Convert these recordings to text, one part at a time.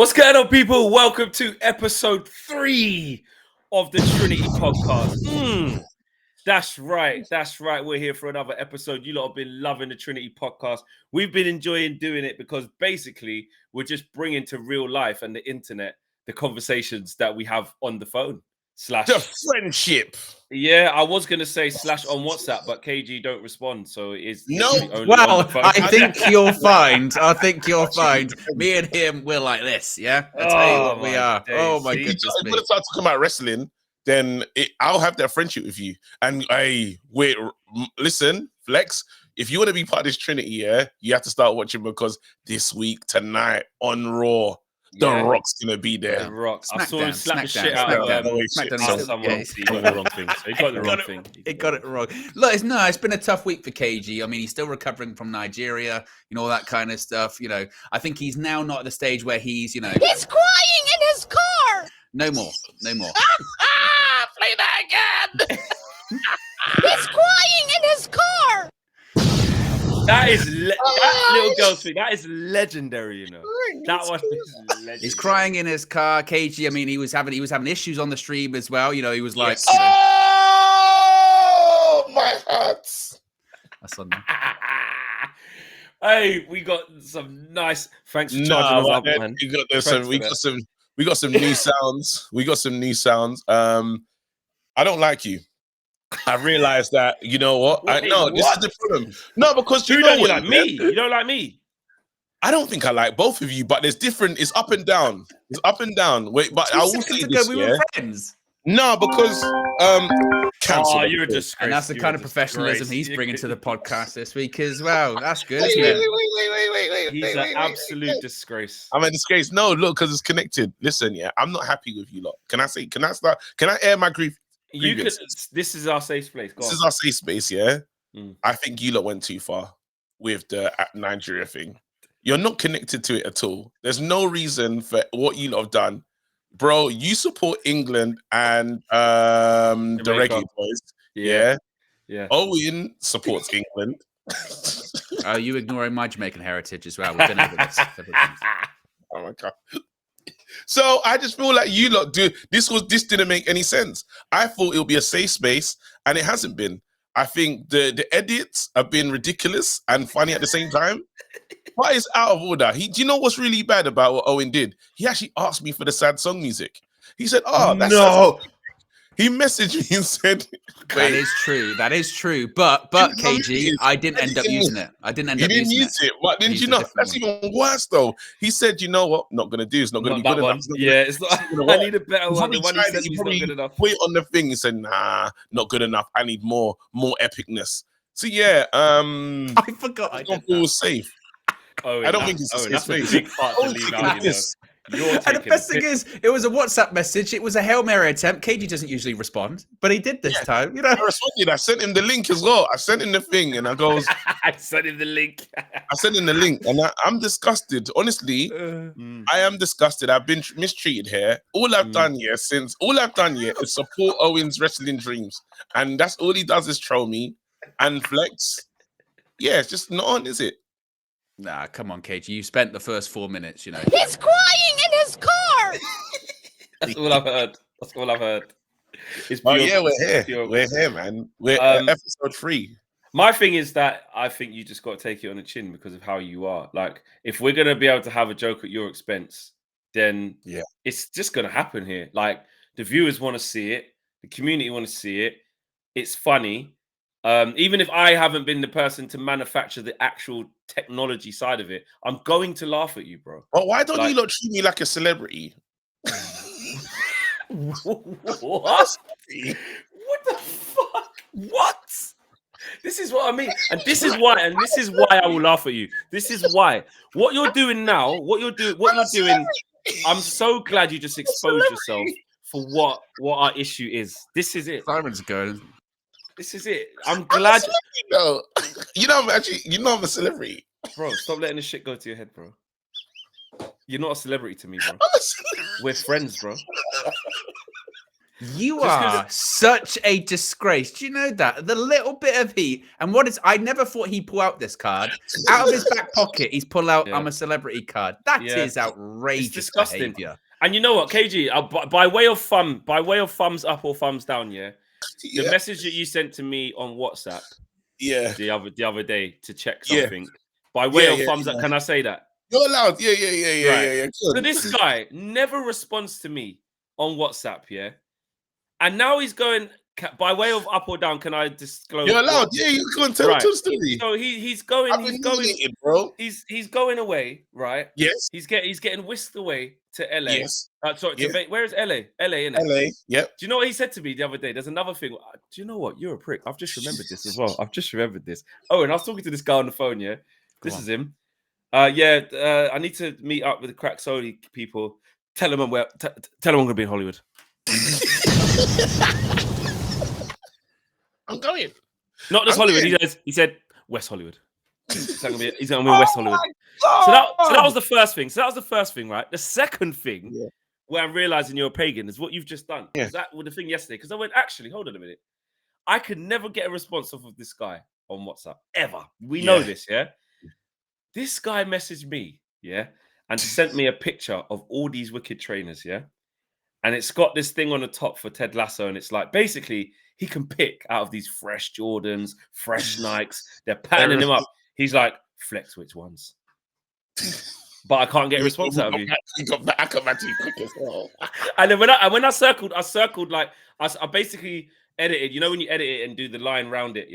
What's going on, people? Welcome to episode 3 of the Trinity podcast. That's right. We're here for another episode. You lot have been loving the Trinity podcast. We've been enjoying doing it because basically we're just bringing to real life and the internet the conversations that we have on the phone. The friendship. Yeah, I was going to say / on WhatsApp, but KG don't respond. So it is no. Well, I think you'll find. Me and him, we're like this. Yeah, I tell you what we are. Days. Oh my If goodness you me. want to start talking about wrestling, then I'll have that friendship with you. And listen, Flex. If you want to be part of this Trinity, you have to start watching because this week tonight on Raw. The Rock's gonna be there. The Rock. I saw him slap the Smackdown, shit out of Smackdown. He got the wrong thing. So he got the wrong thing. He got it wrong. Look, it's been a tough week for KG. I mean, he's still recovering from Nigeria, all that kind of stuff. I think he's now not at the stage where he's, He's crying in his car. no more. Play that again. He's crying in his car. That is that little girl thing. That is legendary, That one is legendary. He's crying in his car. KG. I mean, he was having issues on the stream as well. He was like, Oh, my heart. that's on. Hey, we got some nice. Thanks for charging us up, man. We got some new sounds. I don't like you. I realized that. You know what? Wait, This is the problem. No, because You don't like me. You don't like me. I don't think I like both of you, but there's different. It's up and down. Wait, but I will say this. We were friends. No, because cancel. Oh, you're a disgrace. And that's the kind of professionalism he's bringing to the podcast this week as well. That's good, isn't it? Wait. He's an absolute disgrace. I'm a disgrace. No, look, because it's connected. Listen, I'm not happy with you lot. Can I air my grief? You could. This is our safe space. Go This on. is our safe space, I think you lot went too far with the Nigeria thing. You're not connected to it at all. There's no reason for what you lot have done. Bro, you support England and the Reggae Boys. Yeah. Owen supports England. Are you ignoring my Jamaican heritage as well? We've been over this. Oh my God. So I just feel like you lot this didn't make any sense. I thought it would be a safe space, and it hasn't been. I think the edits have been ridiculous and funny at the same time. But it's out of order. Do you know what's really bad about what Owen did? He actually asked me for the sad song music. He said, "Oh, that's no." He messaged me and said, That is true. But KG, I didn't end up using it. You didn't use it. But didn't you know? That's even worse, though. He said, "You know what? Not gonna do. It's not gonna be good enough." It's not. I need a better one. The one he said was not good enough. Put it on the thing. He said, "Nah, not good enough. I need more epicness." So I forgot. I don't feel safe. Oh, I don't think it's that's a big part to leave out. And the best thing is, it was a WhatsApp message. It was a Hail Mary attempt. KG doesn't usually respond, but he did this time. I responded. I sent him the link as well. I sent him the thing, and I goes, I sent him the link. And I'm disgusted. Honestly, I am disgusted. I've been mistreated here. All I've done here is support Owen's wrestling dreams, and that's all he does is troll me and flex. Yeah, it's just not on, is it? Nah, come on, KG. You spent the first 4 minutes, He's crying in his car. That's all I've heard. It's Oh pure, yeah, we're here. pure- We're here, man. We're episode 3. My thing is that I think you just got to take it on the chin because of how you are. Like, if we're gonna be able to have a joke at your expense, then it's just gonna happen here. Like, the viewers want to see it, the community want to see it. It's funny. Even if I haven't been the person to manufacture the actual technology side of it, I'm going to laugh at you, bro. Oh, why don't you lot treat me like a celebrity? What? What the fuck? What? This is what I mean, and this is why I will laugh at you. This is why what you're doing now, what you're doing. I'm so glad you just exposed yourself for what our issue is. This is it. Simon's going. This is it. I'm glad. No, I'm a celebrity, Bro, stop letting this shit go to your head, bro. You're not a celebrity to me, bro. We're friends, bro. You Just 'cause- are such a disgrace. Do you know that? The little bit of heat. And I never thought he'd pull out this card. Out of his back pocket, he's pulled out, Yeah. I'm a celebrity card. That Yeah. is outrageous It's disgusting. behavior. And you know what, KG, by way of thumbs up or thumbs down, the message that you sent to me on WhatsApp the other day to check something, by way of thumbs up, can I say that? You're allowed. Yeah. So this guy never responds to me on WhatsApp, and now he's going by way of up or down. Can I disclose? You're allowed. Yeah, you can tell the story. So he's going. I've He's been going. nominated, bro. He's going away, right? Yes. He's getting whisked away to LA. Yes. Sorry, where is LA? LA, innit? LA. Yep. Do you know what he said to me the other day? There's another thing. Do you know what? You're a prick. I've just remembered this as well. I've just remembered this. Oh, and I was talking to this guy on the phone. Yeah, this is him. I need to meet up with the Crack Soli people. Tell them I'm going to be in Hollywood. I'm going. Not just Hollywood. He said West Hollywood. He's going to be in West Hollywood. So that was the first thing. Right? The second thing where I'm realizing you're a pagan is what you've just done. Yeah. That was the thing yesterday. Because I went, actually, hold on a minute. I could never get a response off of this guy on WhatsApp. Ever. We know this, yeah? This guy messaged me, and sent me a picture of all these wicked trainers, and it's got this thing on the top for Ted Lasso, and it's like basically he can pick out of these fresh Jordans, fresh Nikes. They're patterning him up. He's like, flex which ones, but I can't get a response out of you. You got the acrobatic quick as well. And then when I circled like I basically edited. You know when you edit it and do the line round it,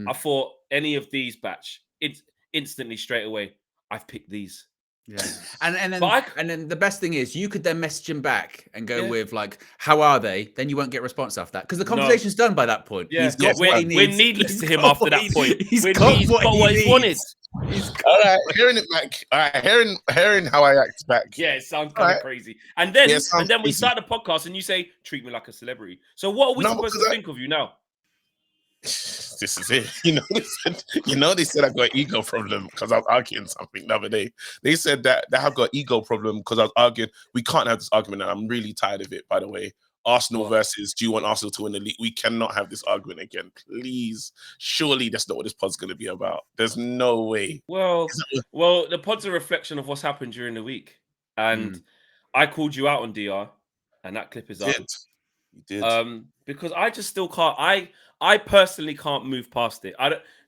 I thought any of these batch, it's instantly straight away. I've picked these. Yeah, and then the best thing is you could then message him back and go with like, "How are they?" Then you won't get a response after that because the conversation's done by that point. Yeah, he's got what he needs. We're needless to him after that point. He's got what he wanted. All right, hearing it back. All right, hearing how I act back. Yeah, it sounds kind of crazy. And then we start the podcast and you say, "Treat me like a celebrity." So what are we supposed to think of you now? This is it. They said I got an ego problem because I was arguing something the other day. They said that I have got ego problem because I was arguing. We can't have this argument, and I'm really tired of it, by the way. Arsenal versus, do you want Arsenal to win the league? We cannot have this argument again, please. Surely that's not what this pod's going to be about. There's no way. Well, the pod's a reflection of what's happened during the week. And I called you out on DR, and that clip is up. You did. Because I just still can't. I personally can't move past it.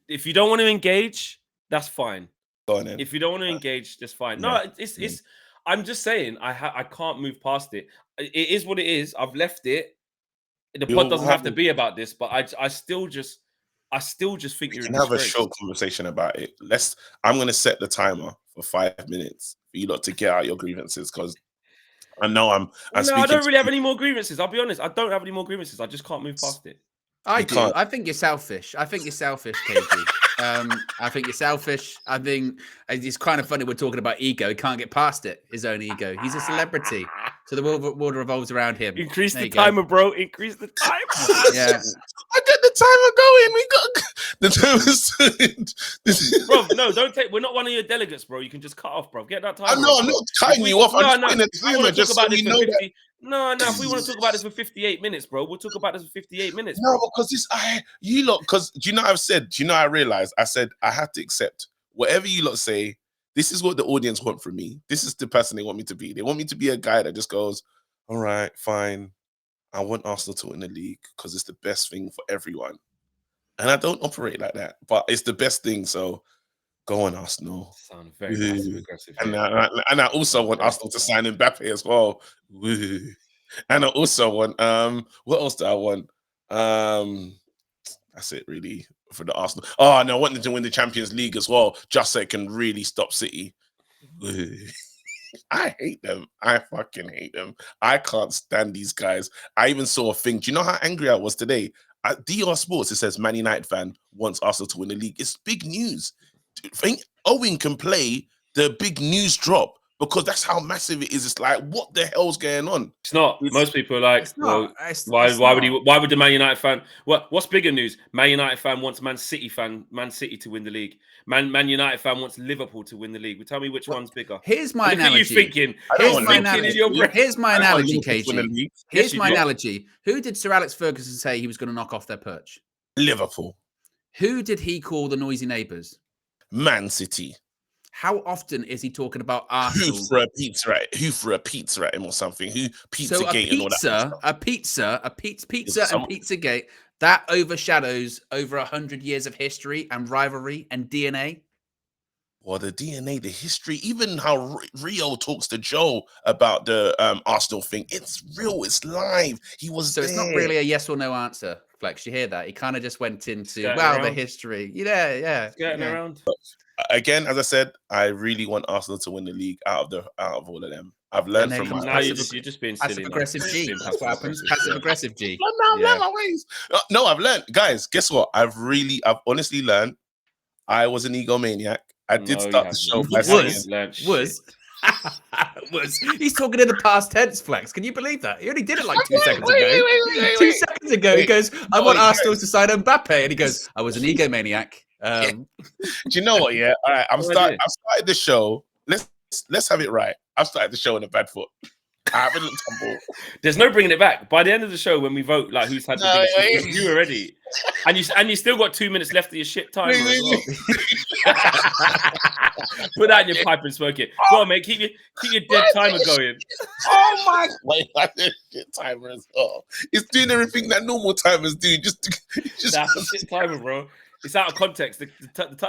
If you don't want to engage, that's fine. Go on then. If you don't want to engage, that's fine. No, it's. I'm just saying, I can't move past it. It is what it is. I've left it. The pod doesn't have to be about this, but I still just think we can have a short conversation about it. I'm going to set the timer for 5 minutes for you lot to get out your grievances because I know I'm I don't really have any more grievances. I'll be honest. I don't have any more grievances. I just can't move past it. I do. I think you're selfish. KG. I think you're selfish. I think it's kind of funny we're talking about ego. He can't get past it, his own ego. He's a celebrity. So the world revolves around him. Increase the timer, bro. Increase the timer. Yeah. I get the timer going. We got the timer's. Bro, no, don't take. We're not one of your delegates, bro. You can just cut off, bro. Get that timer. I know, I'm not cutting you off. I'm just putting a timer just so you know that. No. If we want to talk about this for 58 minutes, bro, we'll talk about this for 58 minutes. No, because because do you know I've said? Do you know I realized? I said I had to accept whatever you lot say. This is what the audience want from me. This is the person they want me to be. They want me to be a guy that just goes, all right, fine. I want Arsenal to win the league because it's the best thing for everyone. And I don't operate like that, but it's the best thing. So go on, Arsenal. Sound very passive-aggressive. And I also want Arsenal to sign Mbappe as well. Woo. And I also want what else do I want? That's it really for the Arsenal. Oh, and I want them to win the Champions League as well, just so it can really stop City. Woo. I hate them. I fucking hate them. I can't stand these guys. I even saw a thing. Do you know how angry I was today? At DR Sports, it says Man United fan wants Arsenal to win the league. It's big news. I think Owen can play the big news drop because that's how massive it is. It's like, what the hell's going on? It's not. Most people are like, well, why would the Man United fan? What's bigger news? Man United fan wants Man City to win the league. Man United fan wants Liverpool to win the league. Tell me which one's bigger. Here's my Look analogy. At you thinking. Here's my analogy, KG. Here's my do. analogy. Who did Sir Alex Ferguson say he was going to knock off their perch? Liverpool. Who did he call the noisy neighbours? Man City. How often is he talking about Arsenal? Who threw a pizza at him or something? Who Pizzagate and all that? A pizza and Pizzagate, that overshadows over 100 years of history and rivalry and DNA. Well, the DNA, the history, even how Rio talks to Joe about the Arsenal thing. It's real. It's live. He was So there. It's not really a yes or no answer, Flex. You hear that? He kind of just went into, the history. Yeah. Skirting around. Again, as I said, I really want Arsenal to win the league out of all of them. I've learned from my now you're just being silly. Passive aggressive G. That's what happens. Passive aggressive G. No, I've learned, guys. Guess what? I've honestly learned. I was an egomaniac. I did start the show by was. He's talking in the past tense, Flex. Can you believe that? He only did it like 2 seconds ago. 2 seconds ago, he goes, I want Arsenal to sign Mbappe. And he goes, I was an egomaniac. Do you know what? Yeah, all right. I've started the show. Let's have it right. I've started the show in a bad foot. I haven't looked on ball. There's no bringing it back. By the end of the show, when we vote, like who's had the biggest, it's you already, and you still got 2 minutes left of your shit timer as well. Put that in your pipe and smoke it. Go on, mate. Keep your dead timer going. Oh my! Wait, shit timer as well. It's doing everything that normal timers do. Just that's a shit timer, bro. It's out of context.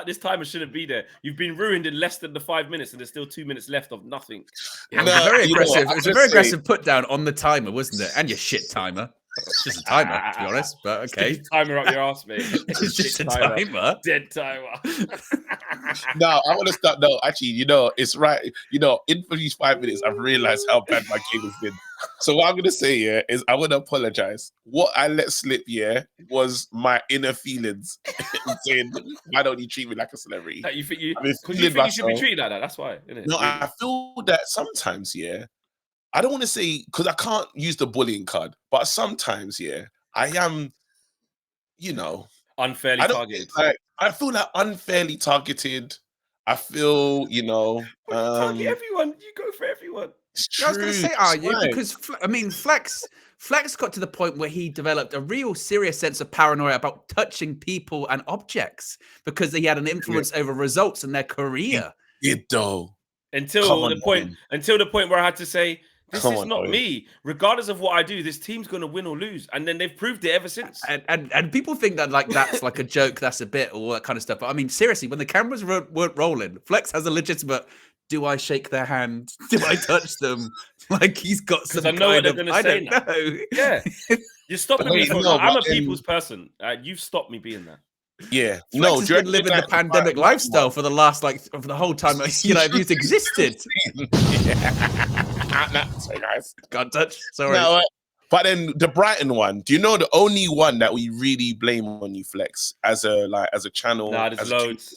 This timer shouldn't be there. You've been ruined in less than the 5 minutes, and there's still 2 minutes left of nothing. Yeah, very aggressive. It was a very aggressive put down on the timer, wasn't it? And your shit timer. It's just a timer, to be honest. But okay, timer up your ass, mate. It's just a timer. Dead timer. No, I want to start. No, actually, it's right. In these 5 minutes, I've realized how bad my game has been. So what I'm gonna say, is I want to apologize. What I let slip, was my inner feelings, saying, "Why don't you treat me like a celebrity?" That you think you should be treated like that. That's why, isn't it? No, I feel that sometimes, I don't want to say because I can't use the bullying card, but sometimes, I am, unfairly targeted. I feel like unfairly targeted. I feel, target everyone. You go for everyone. I was going to say, are you? Right. Because Flex got to the point where he developed a real serious sense of paranoia about touching people and objects because he had an influence over results in their career. Until the point where I had to say, this is not me. Regardless of what I do, this team's going to win or lose. And then they've proved it ever since. And people think that that's like a joke, that's a bit, or all that kind of stuff. But I mean, seriously, when the cameras weren't rolling, Flex has a legitimate, do I shake their hand? Do I touch them? Like he's got some I know what they're going to say now. Yeah. You're stopping me. I'm a people's person. You've stopped me being that. Yeah, Flex has been living the pandemic lifestyle for the last for the whole time he's existed. Sorry, guys, can't touch. Sorry. No, but then the Brighton one. Do you know the only one that we really blame on you, Flex, as a channel? Nah, there's loads.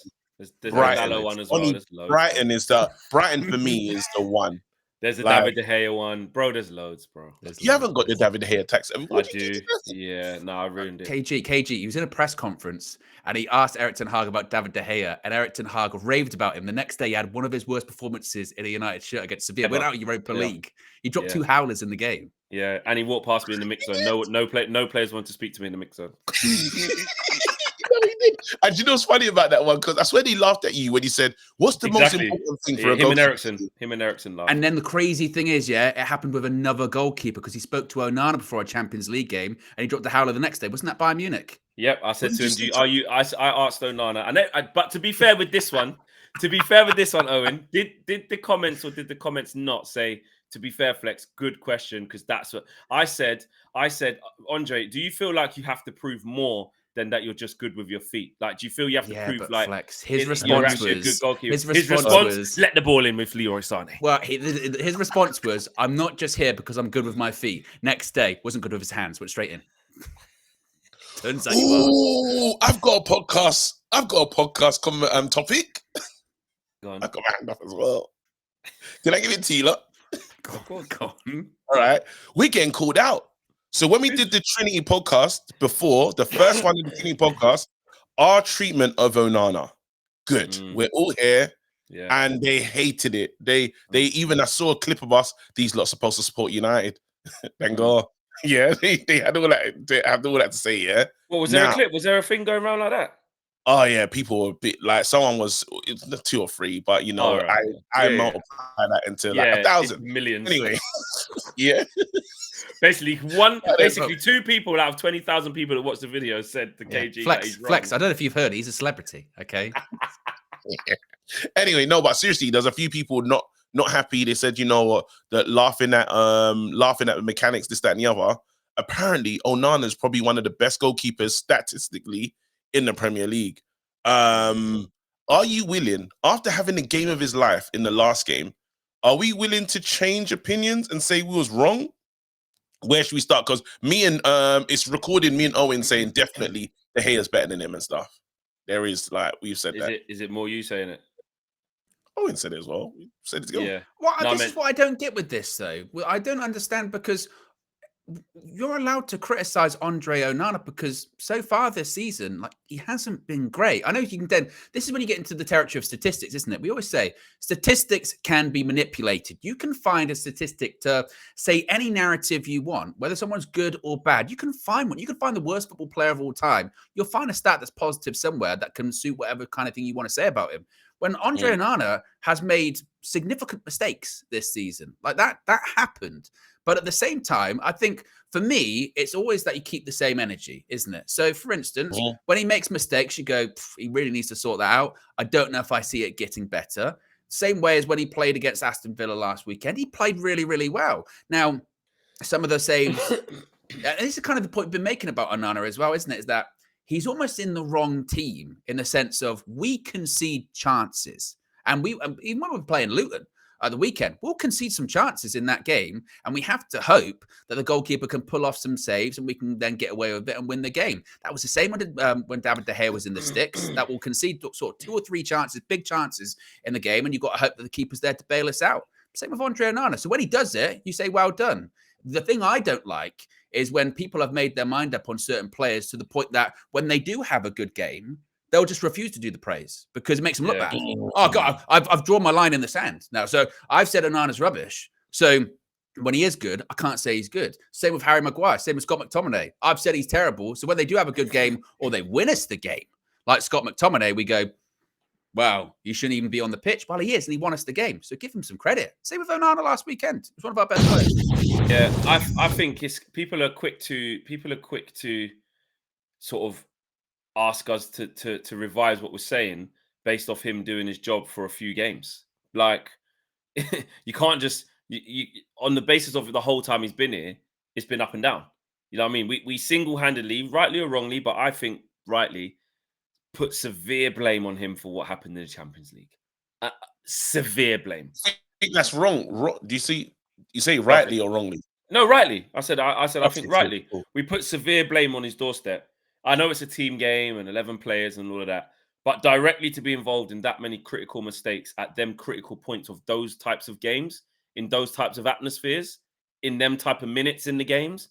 There's Brighton a one as well. Brighton for me is the one. There's a David De Gea one, bro. There's loads, bro. You haven't got the David De Gea text. I do. Yeah, no, I ruined it. KG, he was in a press conference and he asked Erik ten Hag about David De Gea, and Erik ten Hag raved about him. The next day, he had one of his worst performances in a United shirt against Sevilla. Went out Europa League. He dropped 2 howlers in the game. Yeah, and he walked past me in the mix zone. No players want to speak to me in the mix zone. And you know what's funny about that one? Because I swear he laughed at you when he said, "What's the most important thing for a goalkeeper?" Him and Ericsson laughed. And then the crazy thing is, it happened with another goalkeeper because he spoke to Onana before a Champions League game, and he dropped the howler the next day. Wasn't that Bayern Munich? Yep, I said to him, I asked Onana, but to be fair with this one, Owen, did the comments not say? To be fair, Flex, good question, because that's what I said. I said, Andre, do you feel like you have to prove more than that you're just good with your feet? Like, do you feel you have to prove like Flex? His response was, let the ball in with Leroy Sané. Well, his response was, I'm not just here because I'm good with my feet. Next day, wasn't good with his hands, went straight in. Turns out you are. I've got a podcast topic. Go on. I got my hand up as well. Can I give it to you, lot? Of course. All right. We're getting called out. So when we did the Trinity podcast before, the first one of the Trinity podcast, our treatment of Onana, good. We're all here. Yeah. And they hated it. They even, I saw a clip of us, these lot supposed to support United. Thank God. Yeah, they had all that. They had all that to say. Yeah. Well, was there a clip? Was there a thing going around like that? Oh yeah, people were a bit like someone was 2 or 3, but you know, I multiply that into like 1,000 millions. Anyway, yeah. Basically, 2 people out of 20,000 people that watched the video said to KG Flex. I don't know if you've heard, he's a celebrity. Okay. Yeah. Anyway, no, but seriously, there's a few people not happy. They said, you know what, that laughing at the mechanics, this, that, and the other. Apparently, Onana is probably one of the best goalkeepers statistically in the Premier League. Are you willing, after having the game of his life in the last game, are we willing to change opinions and say we was wrong? Where should we start? Because me and it's recorded me and Owen saying definitely De Gea's better than him and stuff. There is, like, we've said that. Is it more you saying it? Owen said it as well. We said it together. Yeah. Well, this is what I don't get with this, though. Well, I don't understand, because you're allowed to criticize Andre Onana because so far this season, like, he hasn't been great. I know you can then, this is when you get into the territory of statistics, isn't it? We always say statistics can be manipulated. You can find a statistic to say any narrative you want, whether someone's good or bad. You can find one. You can find the worst football player of all time. You'll find a stat that's positive somewhere that can suit whatever kind of thing you want to say about him. When Andre Onana has made significant mistakes this season, like that happened. But at the same time, I think for me, it's always that you keep the same energy, isn't it? So, for instance, when he makes mistakes, you go, he really needs to sort that out. I don't know if I see it getting better. Same way as when he played against Aston Villa last weekend. He played really, really well. Now, some of the saves, and this is kind of the point we've been making about Onana as well, isn't it? Is that he's almost in the wrong team in the sense of we concede chances. And even when we're playing Luton at the weekend, we'll concede some chances in that game. And we have to hope that the goalkeeper can pull off some saves and we can then get away with it and win the game. That was the same when David De Gea was in the sticks. That will concede sort of 2 or 3 chances, big chances in the game. And you've got to hope that the keeper's there to bail us out. Same with Andre Onana. So when he does it, you say, well done. The thing I don't like is when people have made their mind up on certain players to the point that when they do have a good game, they'll just refuse to do the praise because it makes them look bad. Oh, God, I've drawn my line in the sand now. So I've said Onana's rubbish. So when he is good, I can't say he's good. Same with Harry Maguire. Same with Scott McTominay. I've said he's terrible. So when they do have a good game or they win us the game, like Scott McTominay, we go, wow, you shouldn't even be on the pitch. Well, he is, and he won us the game. So give him some credit. Same with Onana last weekend. He was one of our best players. Yeah, I think people are quick to sort of ask us to revise what we're saying based off him doing his job for a few games. Like, you can't just you on the basis of the whole time he's been here, it's been up and down. You know what I mean? We single-handedly, rightly or wrongly, but I think rightly, put severe blame on him for what happened in the Champions League. Severe blame. I think that's wrong. Do you see? You say rightly or wrongly? No, rightly. I said I think rightly. Cool. We put severe blame on his doorstep. I know it's a team game and 11 players and all of that, but directly to be involved in that many critical mistakes at them critical points of those types of games, in those types of atmospheres, in them type of minutes in the games,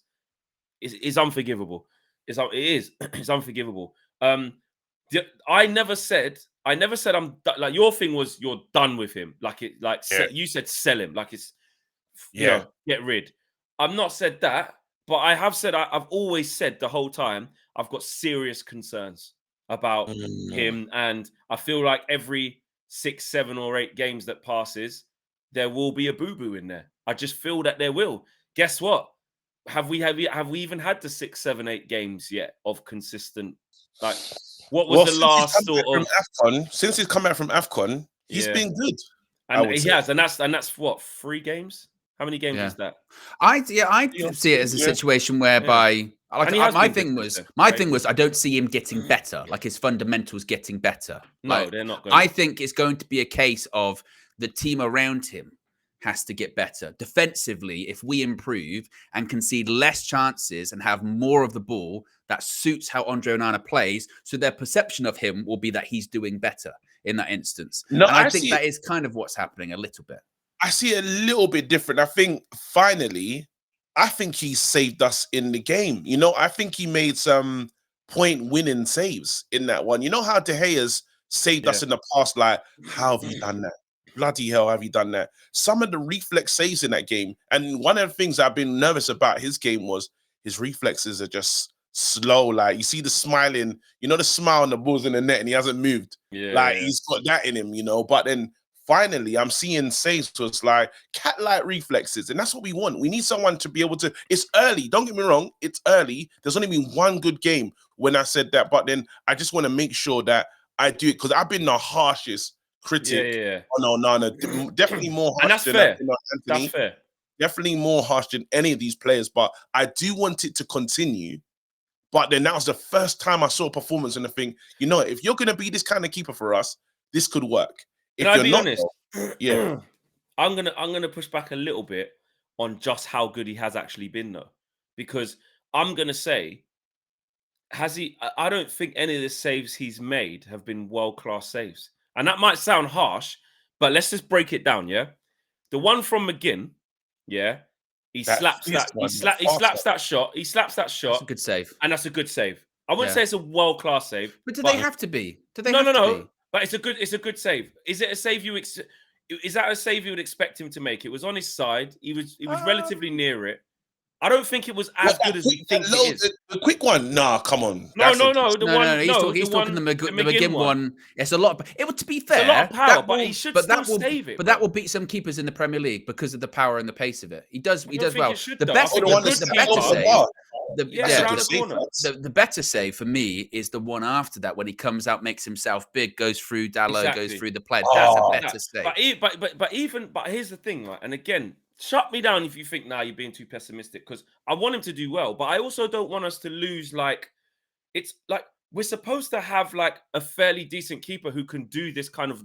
is unforgivable. It is. It's unforgivable. I never said I'm like, your thing was you're done with him. You said sell him. Like it's get rid. I've not said that, but I have said I've always said the whole time I've got serious concerns about him, and I feel like every 6, 7, or 8 games that passes, there will be a boo-boo in there. I just feel that there will. Guess what? Have we even had the 6, 7, 8 games yet of consistent? Like, what was the last sort of AFCON? Since he's come back from AFCON, he's been good. And he has, and that's what, 3 games? How many games is that? I see it as a situation whereby my thing was I don't see him getting better, like his fundamentals getting better. No, they're not going. I think it's going to be a case of the team around him has to get better defensively. If we improve and concede less chances and have more of the ball, that suits how Andre Onana plays. So their perception of him will be that he's doing better in that instance. No, and I think that is kind of what's happening a little bit. I see it a little bit different. I think finally, I think he saved us in the game. You know, I think he made some point-winning saves in that one. You know how De Gea's saved us in the past? Like, how have you done that? Bloody hell, have you done that? Some of the reflex saves in that game, and one of the things I've been nervous about his game was his reflexes are just slow. Like, you see the smiling, you know, the smile on the balls in the net, and he hasn't moved. Like, he's got that in him, you know. But then finally, I'm seeing saves so it's like cat-like reflexes, and that's what we want. We need someone to be able to. It's early. Don't get me wrong. It's early. There's only been one good game when I said that, but then I just want to make sure that I do it because I've been the harshest critic. Oh no, definitely more harsh. And that's than fair. Anthony. That's fair. Definitely more harsh than any of these players, but I do want it to continue. But then that was the first time I saw a performance and I think, you know, if you're going to be this kind of keeper for us, this could work. If Can I be not, honest? Yeah. I'm gonna push back a little bit on just how good he has actually been, though, because I'm gonna say, I don't think any of the saves he's made have been world-class saves, and that might sound harsh, but let's just break it down. Yeah, the one from McGinn, he slaps that shot. That's a good save, and that's a good save. I wouldn't say it's a world-class save, but do they have to be? Do they? No. But it's a good save. Is it a save is that a save you would expect him to make? It was on his side. He was relatively near it. I don't think it was as good as we think it is. The quick one, nah, come on. No. He's talking the McGinn one. It's a lot. It would, to be fair, it's a lot of power, but he should still save it. But that will beat some keepers in the Premier League because of the power and the pace of it. He does well. The better save for me is the one after that when he comes out, makes himself big, goes through Dalot, goes through the player. That's a better save. But here's the thing, right? And again, shut me down if you think now you're being too pessimistic, because I want him to do well, but I also don't want us to lose. Like, it's like we're supposed to have like a fairly decent keeper who can do this kind of.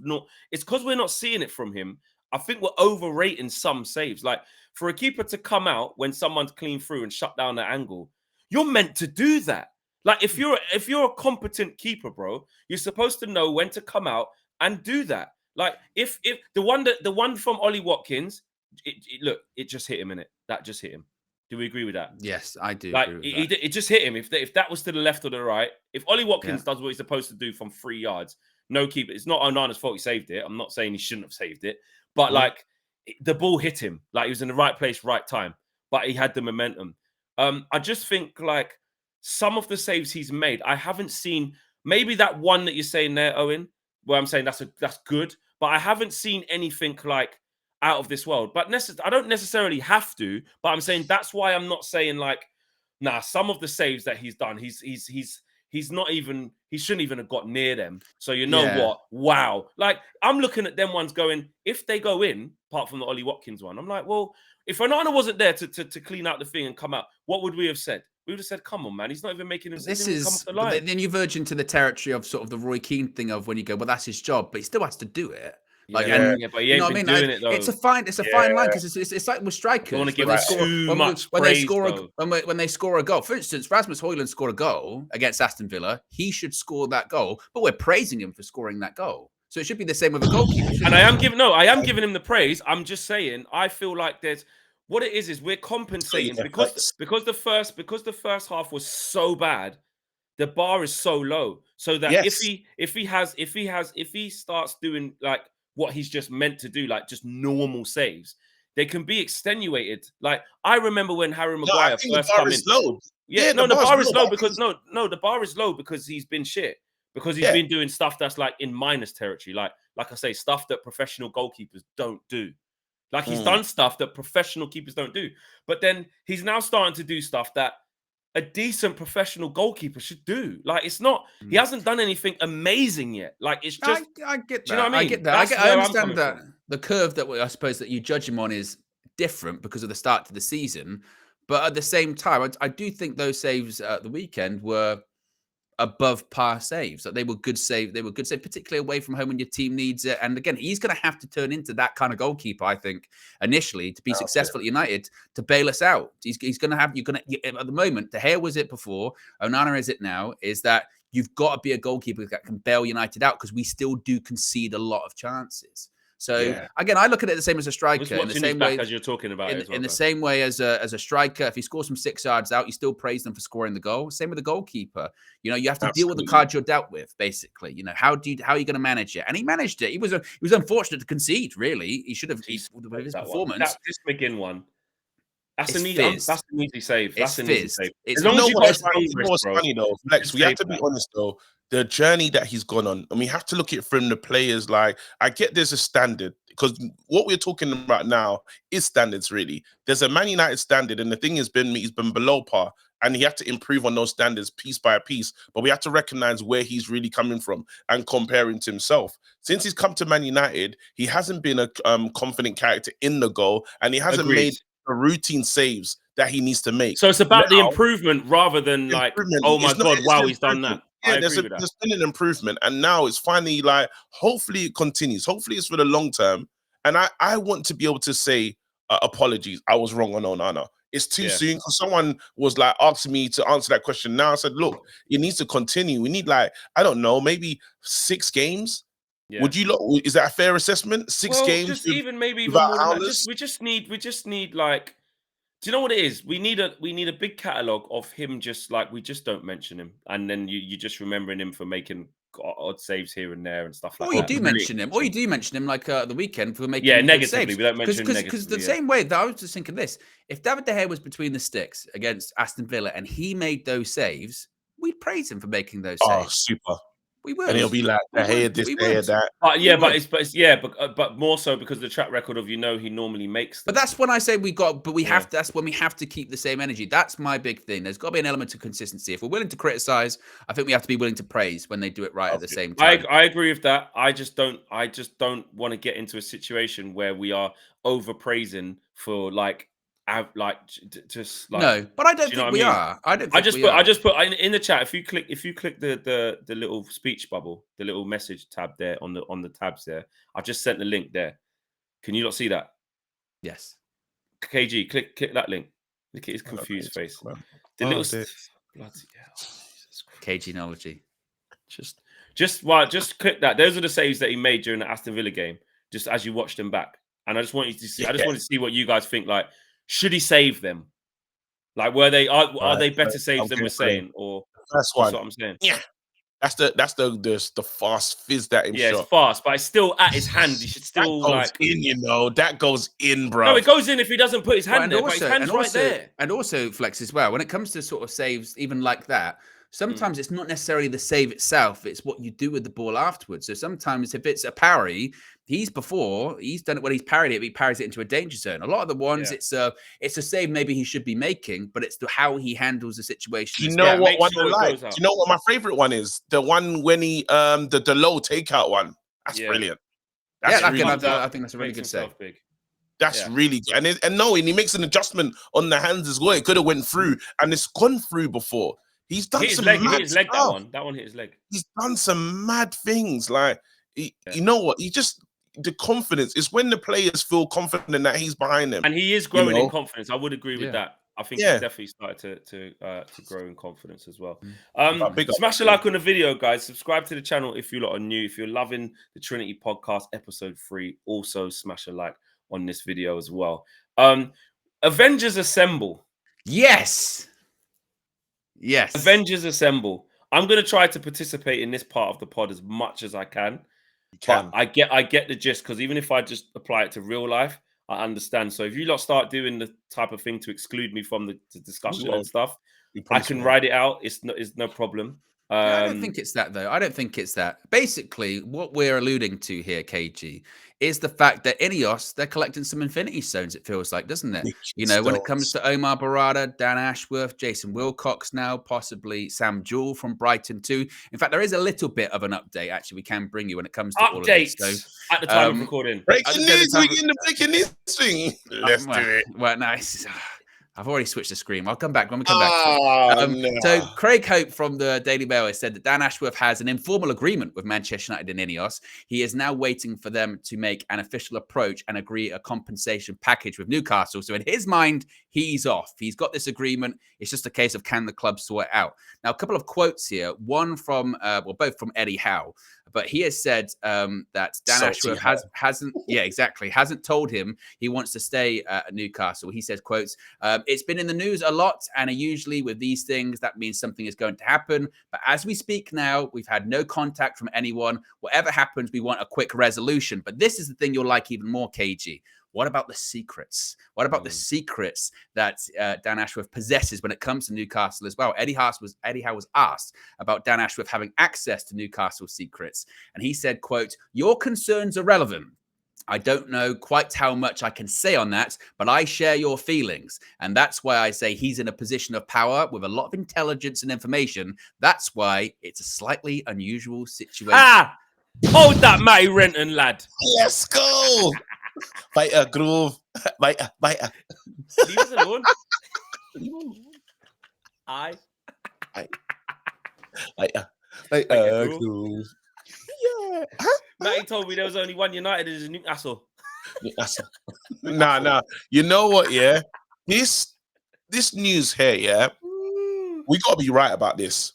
It's because we're not seeing it from him. I think we're overrating some saves. Like, for a keeper to come out when someone's clean through and shut down the angle, you're meant to do that. Like, if you're a competent keeper, bro, you're supposed to know when to come out and do that. Like, if the one from Ollie Watkins. It just hit him in it. That just hit him. Do we agree with that? Yes, I do. Like, it just hit him. If that was to the left or the right, if Ollie Watkins does what he's supposed to do from 3 yards, no keeper. It's not Onana's fault he saved it. I'm not saying he shouldn't have saved it, but like the ball hit him. Like, he was in the right place, right time, but he had the momentum. I just think like some of the saves he's made, I haven't seen. Maybe that one that you're saying there, Owen, where I'm saying that's good, but I haven't seen anything like out of this world. But I don't necessarily have to, but I'm saying that's why I'm not saying like, nah, some of the saves that he's done, he's not even, he shouldn't even have got near them. So you know what? Wow. Like, I'm looking at them ones going, if they go in, apart from the Ollie Watkins one, I'm like, well, if Onana wasn't there to clean out the thing and come out, what would we have said? We would have said, come on, man, he's not even making him come off the line. Then you verge into the territory of sort of the Roy Keane thing of when you go, well, that's his job, but he still has to do it. Like, but he ain't been doing it though. It's a fine line because it's like with strikers. I want to give too much praise when they score a goal. For instance, Rasmus Højlund scored a goal against Aston Villa. He should score that goal, but we're praising him for scoring that goal. So it should be the same with a goalkeeper. And I am giving him the praise. I'm just saying, I feel like there's what it is we're compensating because the first half was so bad. The bar is so low, so that if he starts doing like what he's just meant to do, like just normal saves, they can be extenuated. Like, I remember when Harry Maguire first came in. The bar is low because the bar is low because he's been shit. Because he's been doing stuff that's like in minus territory. Like I say, stuff that professional goalkeepers don't do. Like, he's done stuff that professional keepers don't do. But then he's now starting to do stuff that a decent professional goalkeeper should do. Like, it's not, he hasn't done anything amazing yet. Like, it's just, I get that. Do you know what I mean? I get that. I understand that the curve that I suppose that you judge him on is different because of the start to the season. But at the same time, I do think those saves at the weekend were above par saves. That they were good save. They were good save, particularly away from home when your team needs it. And again, he's going to have to turn into that kind of goalkeeper, I think, initially to be successful at United, to bail us out. He's going to have, at the moment, De Gea was it before, Onana is it now, is that you've got to be a goalkeeper that can bail United out because we still do concede a lot of chances. So again, I look at it the same as a striker. I was watching his back as you're talking about it as well, in the same way as a striker, if he scores from 6 yards out, you still praise them for scoring the goal. Same with the goalkeeper. You know, you have to deal with the cards you're dealt with, basically. You know, how are you going to manage it? And he managed it. He was unfortunate to concede, really. He should have his performance. This McGinn one. That's an easy save. That's an easy save. As long as you got funny though, Flex, we have to be honest though. The journey that he's gone on, and we have to look at it from the players. Like, I get there's a standard, because what we're talking about now is standards, really. There's a Man United standard, and the thing has been he's been below par, and he had to improve on those standards piece by piece. But we have to recognize where he's really coming from and comparing to himself. Since he's come to Man United, he hasn't been a confident character in the goal, and he hasn't made the routine saves that he needs to make. So it's about the improvement rather than like, oh my God, wow, he's done that. Yeah, there's been an improvement, and now it's finally like, hopefully it continues. Hopefully it's for the long term. And I want to be able to say apologies. I was wrong on Onana. It's too soon, because someone was like asking me to answer that question. Now I said, look, it needs to continue. We need, like, I don't know, maybe 6 games. Yeah. Would you? Is that a fair assessment? 6 games? Just even maybe even more than that. We just need like. Do you know what it is? We need a big catalogue of him. Just like, we just don't mention him, and then you just remembering him for making odd saves here and there and stuff like that. Or you do mention him, like the weekend for making negatively. Saves. We don't mention him because the same way that I was just thinking this: if David De Gea was between the sticks against Aston Villa and he made those saves, we'd praise him for making those saves. Oh, super. We will, and he'll be like, De Gea this, De Gea that. But more so because the track record of he normally makes them. But that's when I say that's when we have to keep the same energy. That's my big thing. There's got to be an element of consistency. If we're willing to criticize, I think we have to be willing to praise when they do it right at the same time. I agree with that. I just don't want to get into a situation where we are overpraising for no, but I don't think we are. I just put in the chat. If you click the little speech bubble, the little message tab there on the tabs there, I've just sent the link there. Can you not see that? Yes. KG, click that link. Look at his confused face. The little bloody hell. KG-nology. Just click that. Those are the saves that he made during the Aston Villa game. Just as you watched him back, and I just want you to see. I just want to see what you guys think. Like, should he save them? Like, are they better saves than we're saying? Or that's what I'm saying. Yeah, that's the fast fizz that him shot. It's fast, but it's still at his hand. He should still that goes in, bro. No, it goes in if he doesn't put his hand there. But his hand's right there. And also, Flex, as well. When it comes to sort of saves, even like that, sometimes it's not necessarily the save itself; it's what you do with the ball afterwards. So sometimes, if it's a parry, he's done it when he's parried it. He parries it into a danger zone. A lot of the ones, it's a save maybe he should be making, but it's how he handles the situation. Do you know what one I like? Do you know what my favorite one is? The one when he the low takeout one. That's brilliant. I think that's a really good save. That's really good. And he makes an adjustment on the hands as well. It could have went through, and it's gone through before. He's done some mad hit his leg. That one hit his leg. He's done some mad things. Like, you know what? The confidence is when the players feel confident that he's behind them, and he is growing in confidence. I would agree with that. I think he's definitely started to grow in confidence as well. Smash a like on the video, guys. Subscribe to the channel if you lot are new. If you're loving the Trinity podcast, episode 3, also smash a like on this video as well. Avengers Assemble. Yes. Avengers Assemble. I'm going to try to participate in this part of the pod as much as I can. But I get the gist, because even if I just apply it to real life, I understand. So if you lot start doing the type of thing to exclude me from the discussion and stuff, I can write it out. It's no problem. I don't think it's that, though. I don't think it's that. Basically, what we're alluding to here, KG, is the fact that Ineos, they're collecting some Infinity Stones, it feels like, doesn't it? When it comes to Omar Barada, Dan Ashworth, Jason Wilcox now, possibly Sam Jewell from Brighton too. In fact, there is a little bit of an update, actually, we can bring you when it comes to all of this. So, at the time of recording. Breaking news, we're in the breaking news thing. Let's do it. Well, nice. I've already switched the screen. I'll come back when we come back. So Craig Hope from the Daily Mail has said that Dan Ashworth has an informal agreement with Manchester United and Ineos. He is now waiting for them to make an official approach and agree a compensation package with Newcastle. So in his mind, he's off. He's got this agreement. It's just a case of, can the club sort it out? Now, a couple of quotes here. One from, both from Eddie Howe. but he has said that Dan Ashworth hasn't told him he wants to stay at Newcastle. He says, quotes, it's been in the news a lot, and usually with these things, that means something is going to happen. But as we speak now, we've had no contact from anyone. Whatever happens, we want a quick resolution. But this is the thing you'll like even more, KG. What about the secrets? What about the secrets that Dan Ashworth possesses when it comes to Newcastle as well? Eddie Howe was asked about Dan Ashworth having access to Newcastle secrets. And he said, quote, your concerns are relevant. I don't know quite how much I can say on that, but I share your feelings. And that's why I say he's in a position of power with a lot of intelligence and information. That's why it's a slightly unusual situation. Ah! Hold that, Matty Renton, lad. Let's go. Bite a groove. Bite a. Leave us alone. Bite a groove. Yeah. Matty told me there was only one United in Newcastle. Nah. You know what? Yeah, this news here. Yeah, we got to be right about this.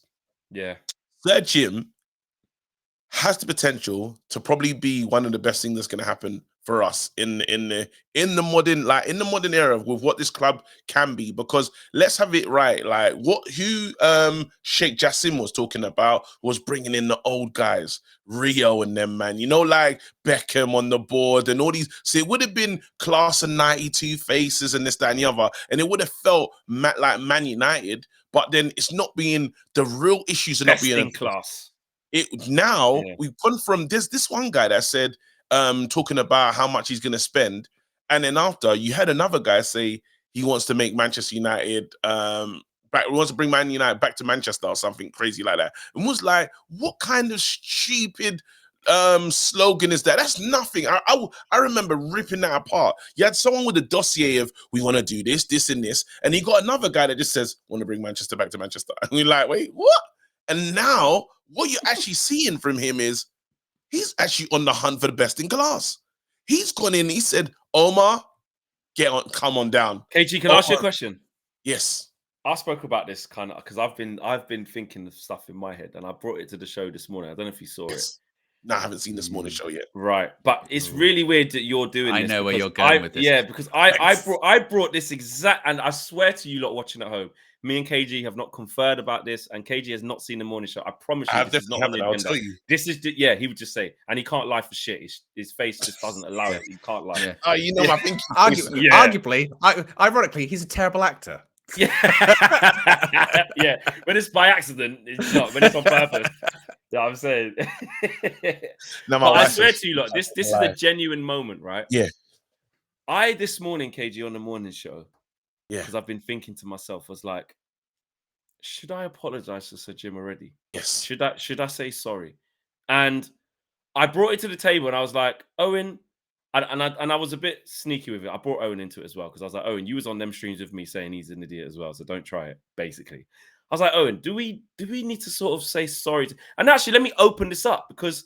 Yeah, Sir Jim has the potential to probably be one of the best things that's going to happen for us in the modern era with what this club can be. Because let's have it right, like who Sheikh Jassim was talking about was bringing in the old guys, Rio and them, man, you know, like Beckham on the board and all these. So it would have been class of 92 faces and this, that, and the other, and it would have felt like Man United. But then it's not being the real issues are not being in class. We've gone from this one guy that said talking about how much he's going to spend, and then after you had another guy say he wants to make Manchester United wants to bring Man United back to Manchester or something crazy like that, and was like, what kind of stupid slogan is that? That's nothing. I remember ripping that apart. You had someone with a dossier of we want to do this and this, and he got another guy that just says want to bring Manchester back to Manchester, and we're like, wait, what? And now what you're actually seeing from him is he's actually on the hunt for the best in class. He's gone in. He said, Omar, come on down. KG, can I ask you a question? Yes. I spoke about this kind of because I've been thinking of stuff in my head, and I brought it to the show this morning. I don't know if you saw it. No, I haven't seen this morning show yet. Right, but it's really weird that you're doing this. I know where you're going with this. Yeah, because I brought this exact, and I swear to you lot watching at home, me and KG have not conferred about this, and KG has not seen the morning show. I promise you, this is not on the agenda. I'll tell you. This is, he would just say, and he can't lie for shit. His face just doesn't allow it. He can't lie. Yeah. Oh, you know, I think arguably, ironically, he's a terrible actor. Yeah, yeah. When it's by accident, it's not. When it's on purpose, you know what I'm saying. No, I swear to you, lot, this is a genuine moment, right? Yeah. This morning, KG, on the morning show, because I've been thinking to myself, was like, should I apologize to Sir Jim already? Yes. Should I say sorry? And I brought it to the table, and I was like, Owen. And I was a bit sneaky with it. I brought Owen into it as well because I was like, Owen, you was on them streams with me saying he's an idiot as well, so don't try it. Basically, I was like, Owen, do we need to sort of say sorry? And actually, let me open this up because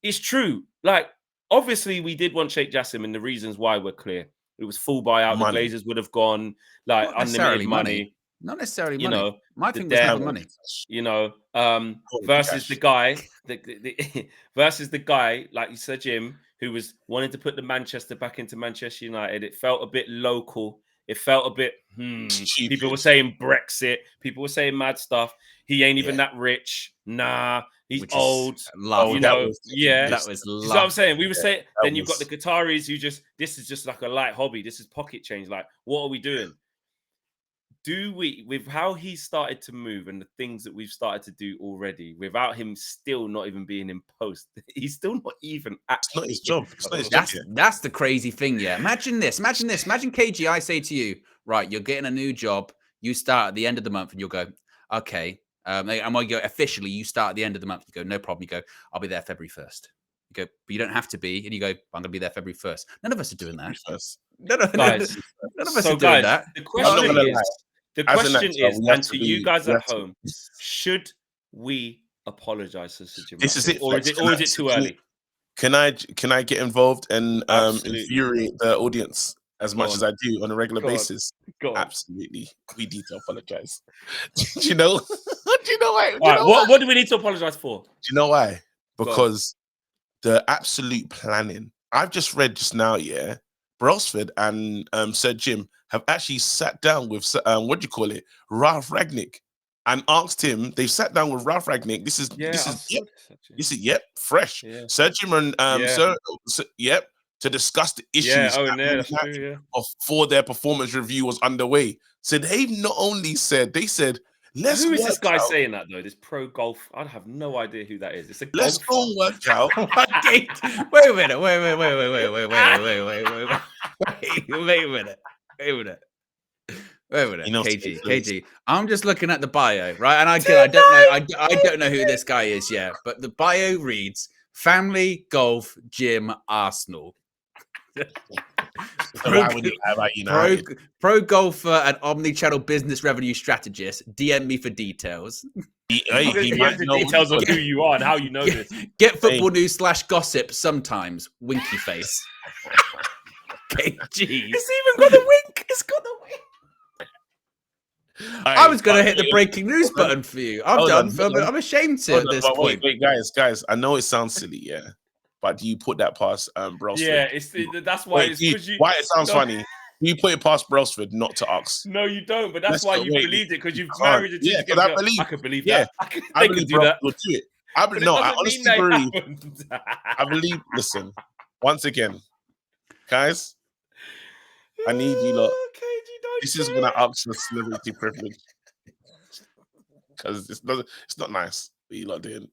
it's true. Like, obviously, we did want Sheikh Jassim, and the reasons why were clear. It was full buyout. Money. The Glazers would have gone like unlimited money. Not necessarily you money. Know, my thing was never money. You know, versus the guy, versus the guy like you said, Jim, who was wanting to put the Manchester back into Manchester United. It felt a bit local. It felt a bit. People were saying Brexit. People were saying mad stuff. He ain't even that rich. Nah, he's old. You know, that was love. You know what I'm saying? We were saying. Then you've got the Qataris who this is just like a light hobby. This is pocket change. Like, what are we doing? Do we, with how he started to move and the things that we've started to do already, without him still not even being in post, he's still not even actually. It's not his job. That's the crazy thing. Yeah. Imagine this. Imagine KG, I say to you, right, you're getting a new job. You start at the end of the month and you'll go, okay. And when you go officially, you start at the end of the month. You go, no problem. You go, I'll be there February 1st. You go, but you don't have to be. And you go, I'm going to be there February 1st. None of us are doing that. None of us are doing that. The question is, and to you guys at home, should we apologize to Sir Jim? This is it, or is it too early? Can I get involved and infuriate the audience as much as I do on a regular basis? Absolutely, we need to apologize. Do you know? Do you know why? What do we need to apologize for? Do you know why? because the absolute planning. I've just read just now, yeah, Brailsford and Sir Jim have actually sat down with Ralph Ragnick, and asked him. They've sat down with Ralph Ragnick. This is fresh. Yeah. Sir Jim and to discuss the issues before their performance review was underway. So they've not only said, they said, let's who is this guy saying that though? This pro golf. I have no idea who that is. It's a let's golf. go and work out. Wait a minute. Wait a minute. KG. I'm just looking at the bio, right? And I don't know who this guy is yet, but the bio reads family, golf, gym, Arsenal. Pro golfer and omni-channel business revenue strategist. DM me for details. He might know details of who you are and how you know this. Get football news / gossip sometimes. Winky face. KG. It's even got the wink. It's got the wink. I was going to hit the breaking news button for you. I'm ashamed to at this point. Wait, guys. I know it sounds silly, yeah. But do you put that past Brailsford? Yeah, that's why. Why it sounds funny. You put it past Brailsford, not to Ox. No, you don't. But that's why you believed it, because you've married a team. I could believe that. I believe do that. Will do it. I honestly believe. I believe. Listen, once again, guys, I need you lot. This is when I ask for celebrity privilege, because it's not nice what you lot doing.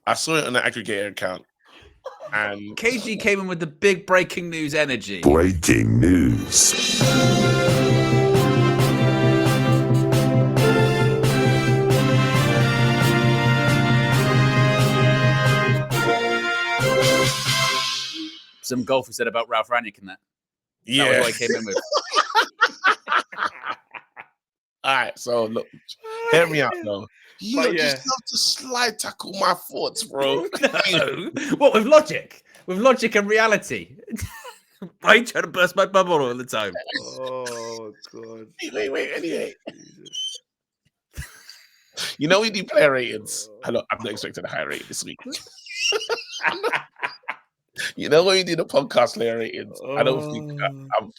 I saw it on the aggregator account, and KG came in with the big breaking news energy. Breaking news. Some golfer said about Ralph Rangnick and that. Yeah, that was what I came in with. All right, so look, hear me out though. You just love to slide tackle my thoughts, bro. No. What, with logic? With logic and reality? Why are you trying to burst my bubble all the time? Oh, God. Wait. Anyway. You know we do player ratings. I'm not expecting a high rate this week. You know when we do the podcast player ratings, I don't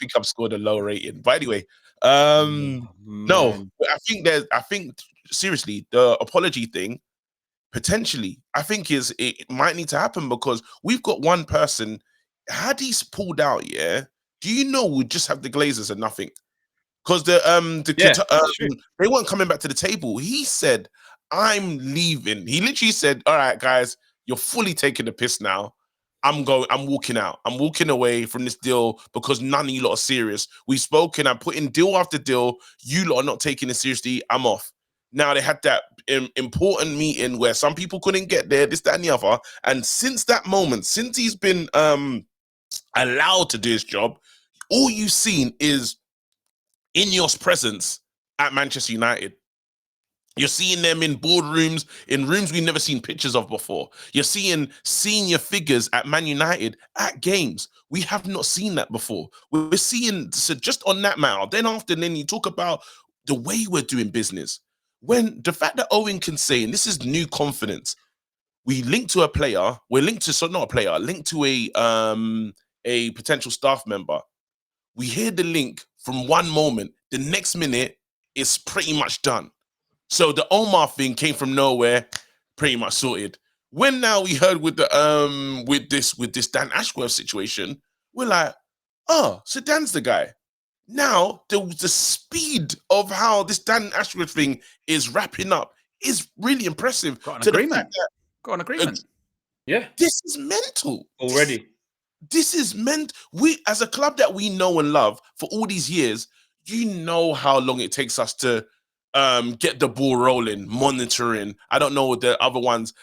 think I've scored a low rating. But anyway, no, I think seriously, the apology thing, potentially, I think it might need to happen, because we've got one person. Had he pulled out, do you know we'd just have the Glazers and nothing? Because they weren't coming back to the table. He said, "I'm leaving." He literally said, "All right, guys, you're fully taking the piss now. I'm walking out. I'm walking away from this deal because none of you lot are serious. We've spoken. I'm putting deal after deal. You lot are not taking it seriously. I'm off." Now they had that important meeting where some people couldn't get there, this, that, and the other. And since that moment, since he's been allowed to do his job, all you've seen is Ineos' presence at Manchester United. You're seeing them in boardrooms, in rooms we've never seen pictures of before. You're seeing senior figures at Man United at games. We have not seen that before. We're seeing, so just on that matter, then you talk about the way we're doing business. When the fact that Owen can say, and this is new confidence, we link to a player, linked to a potential staff member. We hear the link from one moment, the next minute it's pretty much done. So the Omar thing came from nowhere, pretty much sorted. When now we heard with the with this Dan Ashworth situation, we're like, oh, so Dan's the guy. Now the speed of how this Dan Ashworth thing is wrapping up is really impressive. Got an agreement. Yeah, this is mental already. This is meant. We, as a club that we know and love for all these years, you know how long it takes us to get the ball rolling, monitoring. I don't know what the other ones,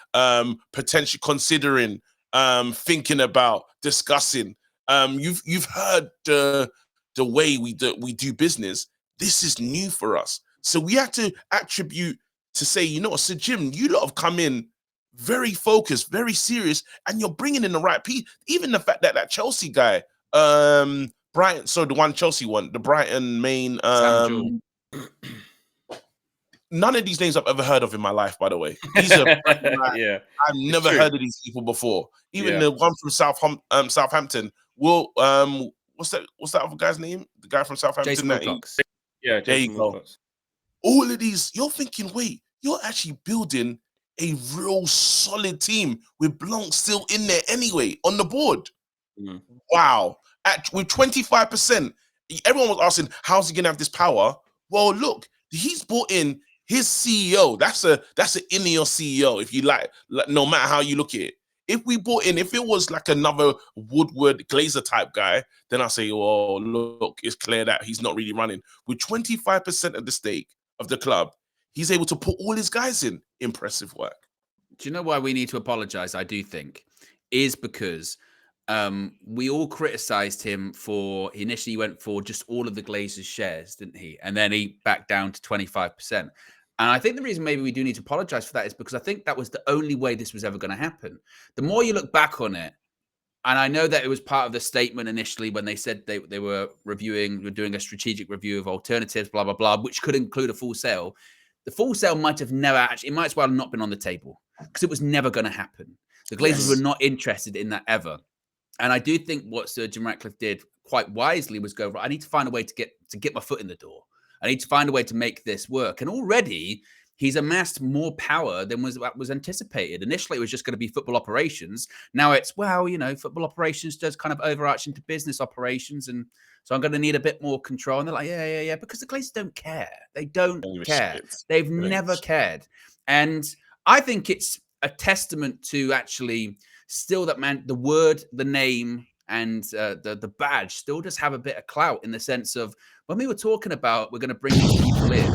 potentially considering, thinking about, discussing. You've heard the way we do business. This is new for us, so we have to attribute to say, you know, Sir Jim, you lot have come in very focused, very serious, and you're bringing in the right piece. Even the fact that Chelsea guy, Brighton, so the one Chelsea one, the Brighton main, none of these names I've ever heard of in my life, by the way. These are yeah. I've never heard of these people before. Even the one from Southampton. What's that other guy's name? The guy from Southampton. Jason Wilcox. Yeah, there you go. Wilcox. All of these, you're thinking, wait, you're actually building a real solid team with Blanc still in there anyway on the board. Wow. With 25%, everyone was asking, how's he gonna have this power? Well, look, he's brought in his CEO. That's an Ineos CEO, if you like, no matter how you look at it. If it was like another Woodward Glazer type guy, then I say, oh, look, it's clear that he's not really running. With 25% of the stake of the club, he's able to put all his guys in. Impressive work. Do you know why we need to apologize? I do think is because we all criticized him for initially went for just all of the Glazers shares, didn't he? And then he backed down to 25%. And I think the reason maybe we do need to apologize for that is because I think that was the only way this was ever going to happen. The more you look back on it, and I know that it was part of the statement initially when they said they were doing a strategic review of alternatives, blah, blah, blah, which could include a full sale. The full sale might have never actually, it might as well have not been on the table because it was never going to happen. The Glazers were not interested in that ever. And I do think what Sir Jim Ratcliffe did quite wisely was go, right, I need to find a way to get my foot in the door. I need to find a way to make this work. And already he's amassed more power than was anticipated. Initially, it was just going to be football operations. Now it's, well, football operations does kind of overarch into business operations. And so I'm going to need a bit more control. And they're like, yeah, because the Glazers don't care. They don't care. They've never cared. And I think it's a testament to actually still that, man, the word, the name, and the badge still does have a bit of clout in the sense of when we were talking about we're going to bring these people in,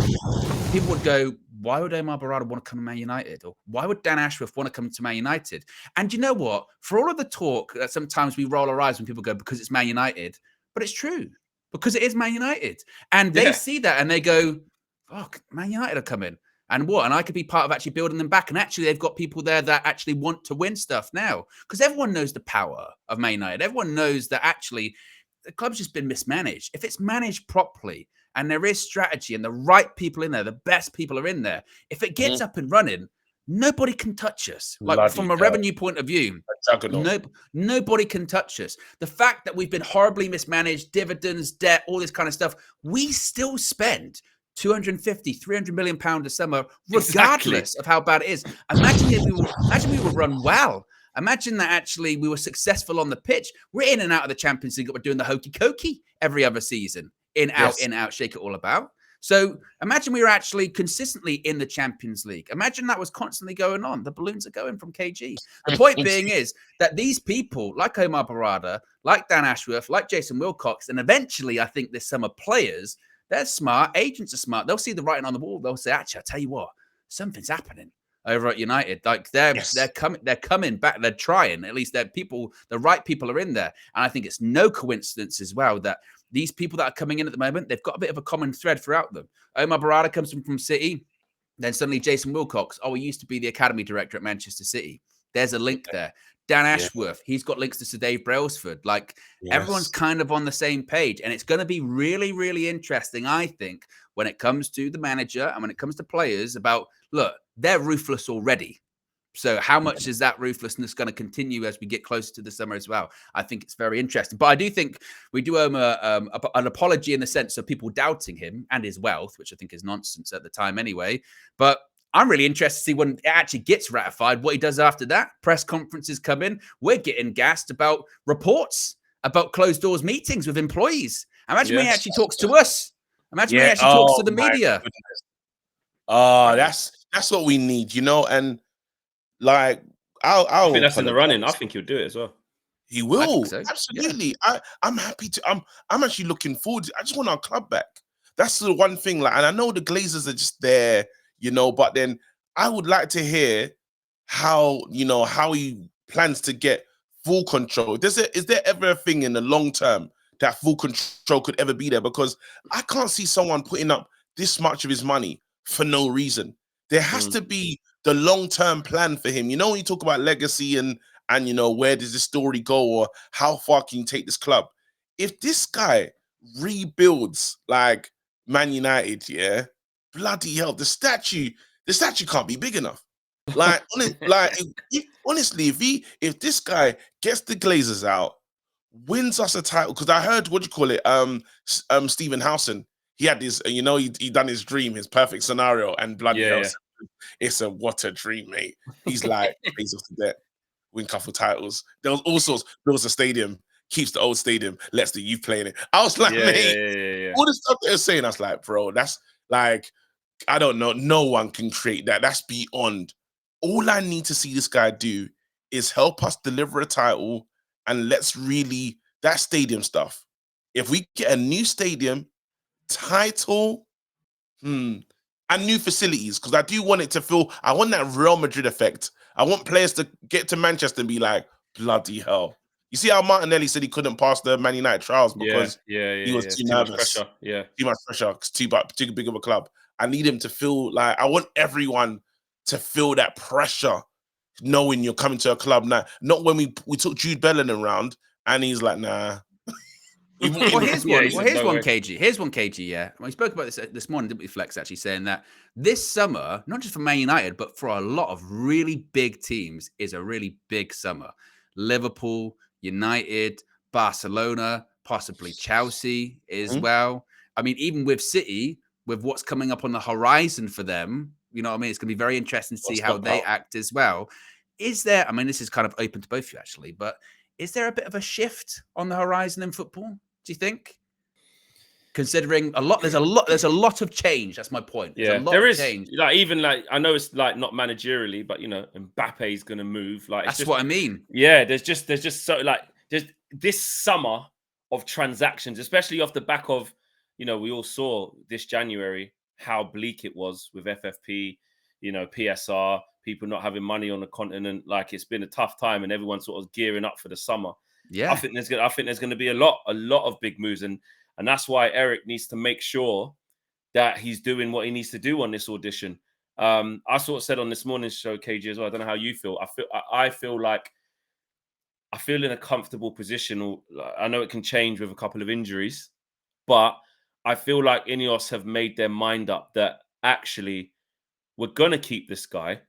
people would go, why would Omar Barada want to come to Man United? Or why would Dan Ashworth want to come to Man United? And you know what? For all of the talk that sometimes we roll our eyes when people go, because it's Man United, but it's true, because it is Man United. And they see that and they go, fuck, Man United are coming. And what? And I could be part of actually building them back. And actually, they've got people there that actually want to win stuff now. Because everyone knows the power of Man United. Everyone knows that actually the club's just been mismanaged. If it's managed properly and there is strategy and the right people in there, the best people are in there, if it gets up and running, nobody can touch us. Like from a revenue point of view, nobody can touch us. The fact that we've been horribly mismanaged, dividends, debt, all this kind of stuff, we still spend 250, 300 million pounds a summer, regardless of how bad it is. Imagine if we would run well. Imagine that actually we were successful on the pitch. We're in and out of the Champions League. We're doing the hokey cokey every other season. In, out, shake it all about. So imagine we were actually consistently in the Champions League. Imagine that was constantly going on. The balloons are going from KG. The point being is that these people, like Omar Barada, like Dan Ashworth, like Jason Wilcox, and eventually I think this summer players, they're smart. Agents are smart. They'll see the writing on the wall. They'll say, actually, I'll tell you what, something's happening over at United. Like they're coming back. They're trying. At least the right people are in there. And I think it's no coincidence as well that these people that are coming in at the moment, they've got a bit of a common thread throughout them. Omar Barada comes from City. Then suddenly Jason Wilcox, he used to be the academy director at Manchester City. There's a link there. Dan Ashworth, he's got links to Sir Dave Brailsford. Like everyone's kind of on the same page. And it's going to be really, really interesting, I think, when it comes to the manager and when it comes to players about, look, they're ruthless already. So how much is that ruthlessness going to continue as we get closer to the summer as well? I think it's very interesting. But I do think we do owe him an apology in the sense of people doubting him and his wealth, which I think is nonsense at the time anyway. But I'm really interested to see when it actually gets ratified, what he does after that. Press conferences come in. We're getting gassed about reports, about closed doors meetings with employees. Imagine when he actually talks to us. Imagine when he actually talks to the media. That's what we need, and like I think that's in the running. I think he'll do it as well. He will. So. Absolutely. Yeah. I'm happy to. I'm actually looking forward. I just want our club back. That's the one thing. Like, and I know the Glazers are just there. But then I would like to hear how he plans to get full control. Is there ever a thing in the long term that full control could ever be there? Because I can't see someone putting up this much of his money for no reason. There has to be the long-term plan for him. When you talk about legacy and where does this story go or how far can you take this club? If this guy rebuilds like Man United, bloody hell, the statue can't be big enough. Like, honestly, if this guy gets the Glazers out, wins us a title, because I heard, what do you call it? Stephen Howson, he had this, he done his dream, his perfect scenario, and bloody hell, it's what a dream, mate. He's like, pays off the debt, win couple titles. There was all sorts. There was a stadium, keeps the old stadium, lets the youth play in it. I was like, mate, all the stuff they're saying, I was like, bro, that's like, I don't know. No one can create that. That's beyond. All I need to see this guy do is help us deliver a title, and let's really, that stadium stuff. If we get a new stadium, title, and new facilities, because I do want it to feel, I want that Real Madrid effect. I want players to get to Manchester and be like, bloody hell. You see how Martinelli said he couldn't pass the Man United trials because he was too nervous. Much pressure. Too much pressure, because too big of a club. I need him to feel like, I want everyone to feel that pressure, knowing you're coming to a club now. Not when we took Jude Bellingham around and he's like, nah. Well, here's one, KG. Here's one, KG, yeah. We spoke about this morning, didn't we, Flex, actually saying that this summer, not just for Man United, but for a lot of really big teams, is a really big summer. Liverpool, United, Barcelona, possibly Chelsea as well. I mean, even with City, with what's coming up on the horizon for them, you know what I mean? It's going to be very interesting to see how they act as well. Is there, I mean, this is kind of open to both of you, actually, but is there a bit of a shift on the horizon in football, do you think? Considering there's a lot of change. That's my point. There is change. Like, even like, I know it's like not managerially, but Mbappe is going to move. Like, that's what I mean. Yeah, there's just so like there's this summer of transactions, especially off the back of, we all saw this January how bleak it was with FFP, PSR, people not having money on the continent. Like, it's been a tough time, and everyone's sort of gearing up for the summer. Yeah, I think there's going to be a lot of big moves, and that's why Eric needs to make sure that he's doing what he needs to do on this audition. I sort of said on this morning's show, KG, as well, I don't know how you feel. I feel in a comfortable position. I know it can change with a couple of injuries, but I feel like Ineos have made their mind up that actually we're going to keep this guy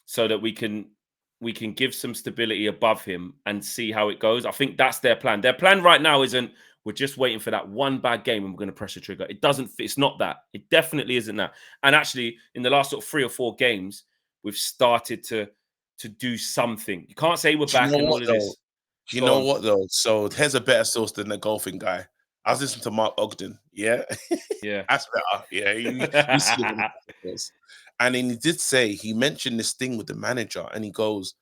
so that we can give some stability above him and see how it goes. I think that's their plan. Their plan right now isn't, we're just waiting for that one bad game and we're going to press the trigger. It doesn't fit. It's not that. It definitely isn't that. And actually, in the last sort of 3 or 4 games, we've started to do something. You can't say we're back and all of this. You know what, though? So here's a better source than the golfing guy. I was listening to Mark Ogden. Yeah. Yeah. That's better. Yeah. And then he did say, he mentioned this thing with the manager, and he goes,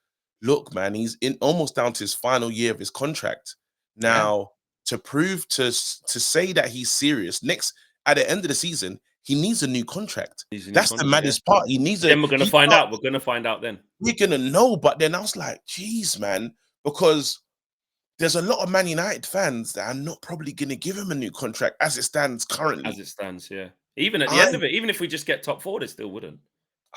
look, man, he's almost down to his final year of his contract. Now, to prove, to say that he's serious, at the end of the season, he needs a new contract. That's the maddest part. He needs Then we're going to find out. We're going to find out then. We're going to know. But then I was like, geez, man, because there's a lot of Man United fans that are not probably going to give him a new contract as it stands currently. As it stands, yeah. Even at the end of it, even if we just get top 4, they still wouldn't.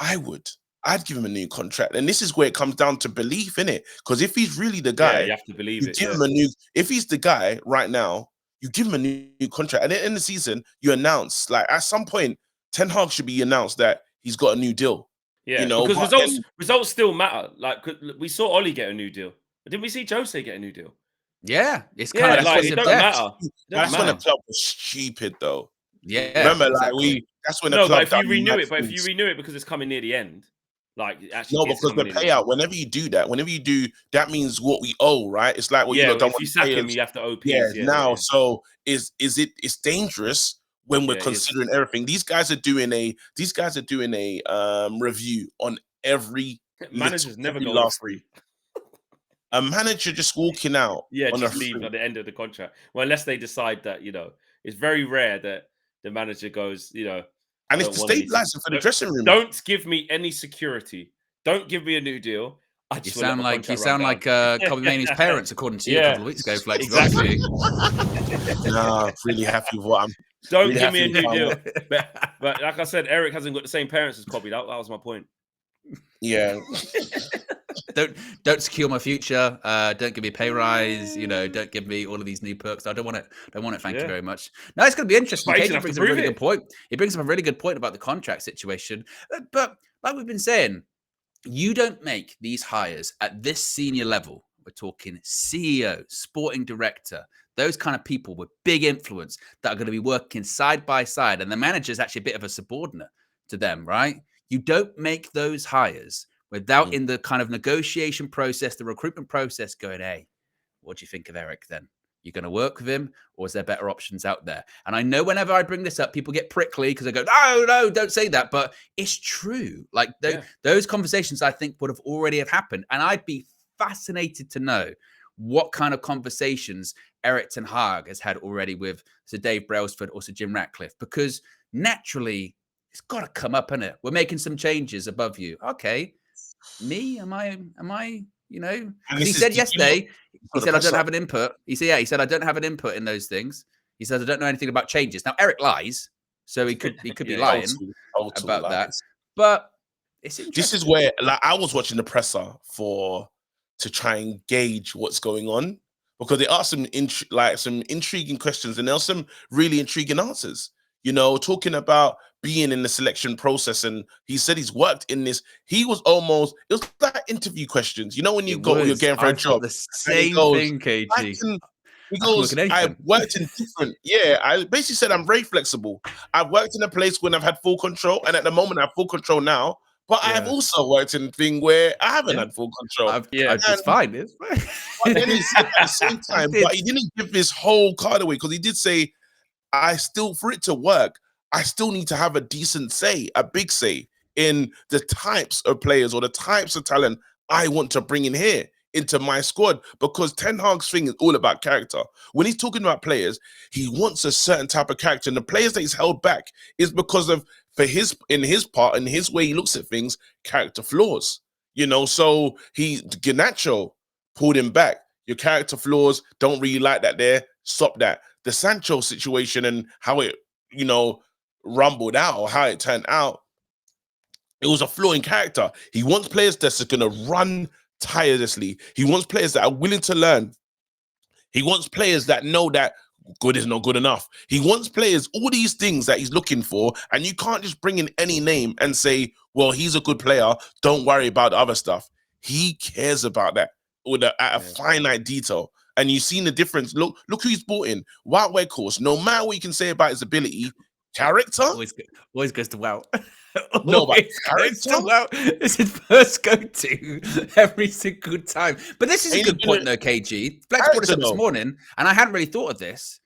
I would. I'd give him a new contract. And this is where it comes down to belief, innit? Because if he's really the guy, you have to believe it. Give him a new, if he's the guy right now, you give him a new contract. And at the end of the season, you announce, like, at some point, Ten Hag should be announced that he's got a new deal. Yeah, because results still matter. Like, we saw Oli get a new deal. But didn't we see Jose get a new deal? Yeah, it's kind of like, it doesn't matter. That's when the club was stupid, though. Yeah, remember, like that's when the club. But if you renew it, because it's coming near the end, like actually, because the payout. Whenever you do that means what we owe, right? It's like, well, if you sack him, you have to owe. So it's dangerous when we're considering everything. These guys are doing a review on every manager's never going free. A manager just walking out, just leave at the end of the contract. Well, unless they decide that, it's very rare that the manager goes, and it's destabilizing for the dressing room. Don't give me any security. Don't give me a new deal. You sound like Kobe Mainoo's parents, according to you a couple of weeks ago, Flex. Exactly. No, really happy with what I'm. Don't give me a new deal. But like I said, Eric hasn't got the same parents as Kobe. That was my point. Yeah. Don't secure my future. Don't give me a pay rise. You know, don't give me all of these new perks. I don't want it. Don't want it. Thank you very much. No, it's going to be interesting. But he's KG gonna have to brings a prove really it. good point. He brings up a really good point about the contract situation. But like we've been saying, you don't make these hires at this senior level. We're talking CEO, sporting director, those kind of people with big influence that are going to be working side by side. And the manager is actually a bit of a subordinate to them, right? You don't make those hires without in the kind of negotiation process, the recruitment process going, hey, what do you think of Eric then? You're going to work with him, or is there better options out there? And I know whenever I bring this up, people get prickly because I go, no, don't say that. But it's true. Like those conversations, I think, would have already have happened. And I'd be fascinated to know what kind of conversations Eric Ten Hag has had already with Sir Dave Brailsford or Sir Jim Ratcliffe, because naturally it's got to come up, innit? We're making some changes above you. Okay. Me? Am I, you know, he said yesterday, he said, I don't have an input. He said, he said, I don't have an input in those things. He says, I don't know anything about changes. Now, Eric lies, so he could be lying about that. But it's interesting. This is where, like, I was watching the presser to try and gauge what's going on, because they asked some intriguing questions, and there were some really intriguing answers. You know, talking about being in the selection process, and he said he's worked in this. It was like interview questions. You know, when you're going for a job, the same thing, KG. He goes, I've worked in different. Yeah, I basically said I'm very flexible. I've worked in a place when I've had full control, and at the moment I have full control now. But I have also worked in a thing where I haven't had full control. It's fine. It's fine. But then he said at the same time, but he didn't give his whole card away, because he did say, for it to work, I still need to have a decent say, a big say in the types of players or the types of talent I want to bring in here into my squad, because Ten Hag's thing is all about character. When he's talking about players, he wants a certain type of character, and the players that he's held back is because of, in his way he looks at things, character flaws. You know, so Garnacho pulled him back. Your character flaws, don't really like that there. Stop that. The Sancho situation and how it, you know, rumbled out, or how it turned out, it was a flaw in character. He wants players that's going to run tirelessly. He wants players that are willing to learn. He wants players that know that good is not good enough. He wants players, all these things that he's looking for, and you can't just bring in any name and say, well, he's a good player, don't worry about the other stuff. He cares about that at a finite detail. And you've seen the difference. Look who he's brought in. Wout Weghorst, no matter what you can say about his ability, character always goes to Wout. No, but character, Wout is his first go-to every single time. But this is a good point, though, KG. Flex brought this up this morning, and I hadn't really thought of this.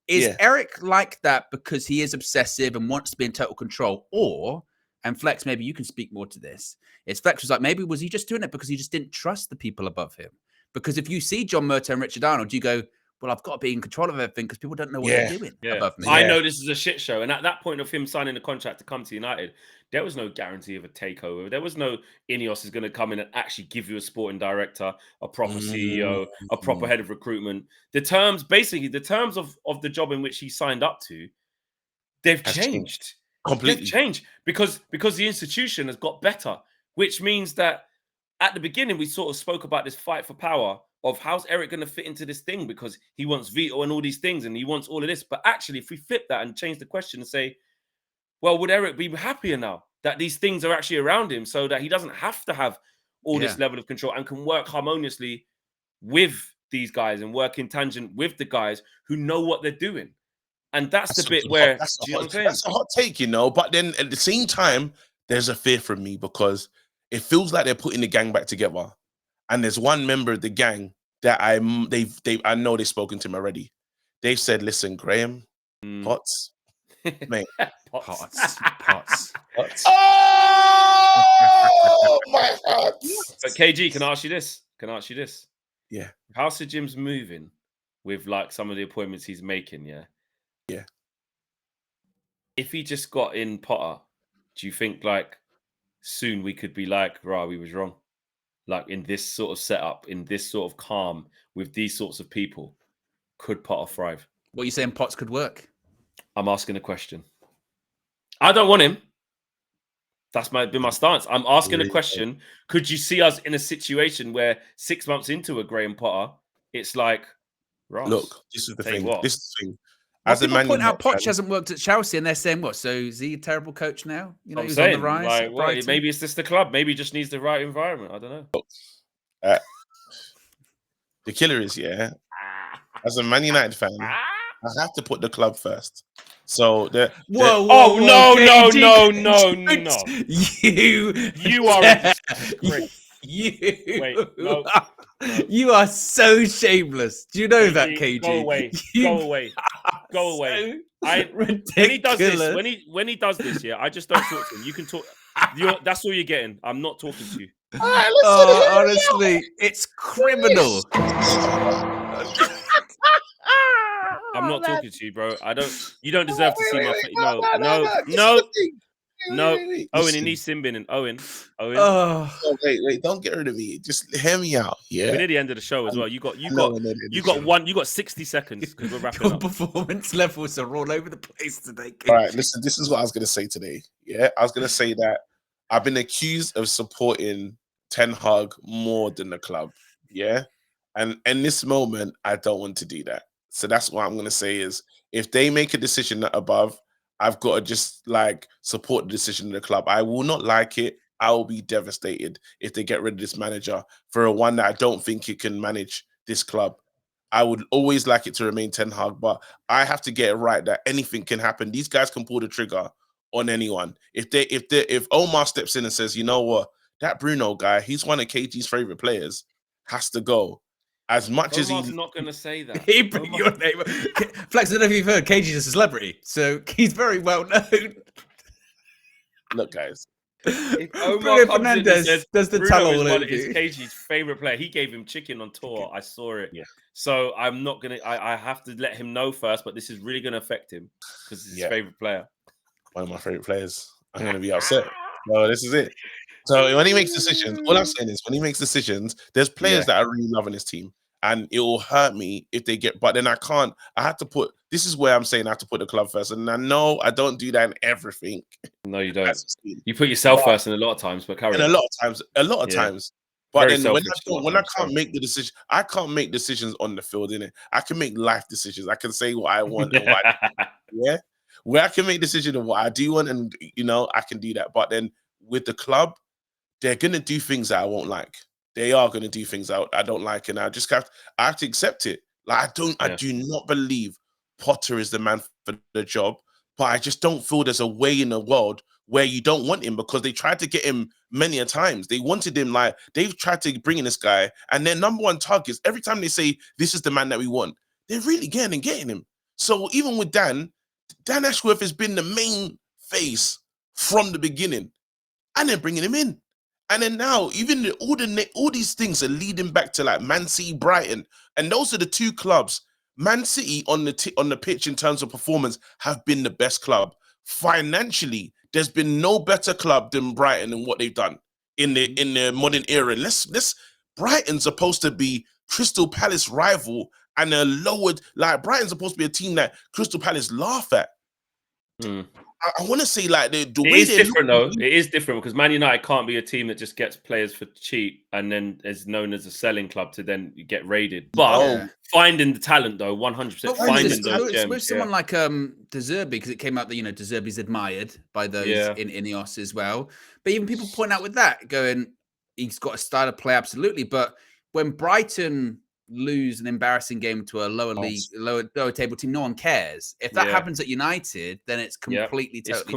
Is Eric like that because he is obsessive and wants to be in total control? Or, and Flex, maybe you can speak more to this, is Flex was like, maybe was he just doing it because he just didn't trust the people above him? Because if you see John Murtough and Richard Arnold, you go, well, I've got to be in control of everything because people don't know what they're doing above me. I know this is a shit show. And at that point of him signing the contract to come to United, there was no guarantee of a takeover. There was no Ineos is going to come in and actually give you a sporting director, a proper CEO, a proper head of recruitment. The terms of the job in which he signed up to, they've changed. Completely. They've changed because the institution has got better, which means that at the beginning, we sort of spoke about this fight for power of how's Eric going to fit into this thing, because he wants veto and all these things and he wants all of this. But actually, if we flip that and change the question and say, well, would Eric be happier now that these things are actually around him so that he doesn't have to have all this level of control and can work harmoniously with these guys and work in tangent with the guys who know what they're doing? And that's the bit where that's a hot take, you know. But then at the same time, there's a fear from me, because it feels like they're putting the gang back together. And there's one member of the gang that I know they've spoken to him already. They've said, listen, Graham, Potts, mate. Potts. Oh, my heart. But KG, can I ask you this? Yeah. How's Sir Jim's moving with like some of the appointments he's making, yeah? If he just got in Potter, do you think like soon we could be like, rah, we was wrong? Like in this sort of setup, in this sort of calm, with these sorts of people, could Potter thrive? What are you saying, Potts could work? I'm asking a question. I don't want him. That's been my stance. I'm asking a question. Could you see us in a situation where 6 months into a Graham Potter, it's like, Ross, look, this is the thing. This is the thing. As people point out, Poch hasn't worked at Chelsea, and they're saying, "What? So is he a terrible coach now? You know, he's on the rise." Like, what, maybe it's just the club. Maybe he just needs the right environment. I don't know. The killer is, as a Man United fan, I have to put the club first. So no. You are wait, no. You are so shameless. Do you know that, KG? Go away. Go away. Ridiculous. When he does this, I just don't talk to him. You can talk. That's all you're getting. I'm not talking to you. Honestly, it's criminal. I'm not talking to you, bro. You don't deserve to see my face. No. Owen, he needs sin binning. Owen. Oh, wait, don't get rid of me. Just hear me out. Yeah. We're near the end of the show as well. You got 60 seconds because we're wrapping up. Performance levels are all over the place today. All right, listen, this is what I was gonna say today. Yeah, I was gonna say that I've been accused of supporting Ten Hag more than the club. Yeah. And in this moment, I don't want to do that. So that's what I'm gonna say is if they make a decision above, I've got to just support the decision of the club. I will not like it. I will be devastated if they get rid of this manager for a one that I don't think he can manage this club. I would always like it to remain Ten Hag, but I have to get it right that anything can happen. These guys can pull the trigger on anyone. If Omar steps in and says, you know what, that Bruno guy, he's one of KG's favorite players, has to go. As much Omar's as he's not going to say that. He bring your name. Flex, I don't know if you've heard, KG's a celebrity, so he's very well known. Look, guys. If Omar Fernandez says, does the Bruno tell-all is KG's favorite player. He gave him chicken on tour. I saw it. Yeah. So I'm not going to, I have to let him know first, but this is really going to affect him because it's his favorite player. One of my favorite players. I'm going to be upset. No, this is it. So when he makes decisions, all I'm saying is when he makes decisions, there's players that I really love in his team. And it will hurt me if they get, but then I have to put, this is where I'm saying I have to put the club first. And I know I don't do that in everything. No, you don't. You put yourself first in a lot of times, but carry on. A lot of times. But Very then when I can't make the decision, I can't make decisions on the field, innit? I can make life decisions. I can say what I want and what where I can make decisions of what I do want, and I can do that. But then with the club, they're gonna do things that I won't like. They are going to do things I don't like, and I have to accept it. I do not believe Potter is the man for the job, but I just don't feel there's a way in the world where you don't want him, because they tried to get him many a times. They wanted him, they've tried to bring in this guy, and their number one targets, every time they say, this is the man that we want, they're really getting him. So even with Dan Ashworth has been the main face from the beginning, and they're bringing him in. And then now, even all these things are leading back to Man City, Brighton, and those are the two clubs. Man City on the pitch in terms of performance have been the best club. Financially, there's been no better club than Brighton in what they've done in the modern era. Brighton's supposed to be Crystal Palace rival, and a lowered Brighton's supposed to be a team that Crystal Palace laugh at. I want to say the way it is different though. It is different because Man United can't be a team that just gets players for cheap and then is known as a selling club to then get raided. But finding the talent though, 100% finding those gems. With someone like De Zerbi, because it came out that De Zerbi's admired by those in Ineos as well. But even people point out with that, going, he's got a style of play, absolutely. But when Brighton lose an embarrassing game to a lower league, lower table team, no one cares. If that happens at United, then it's completely different.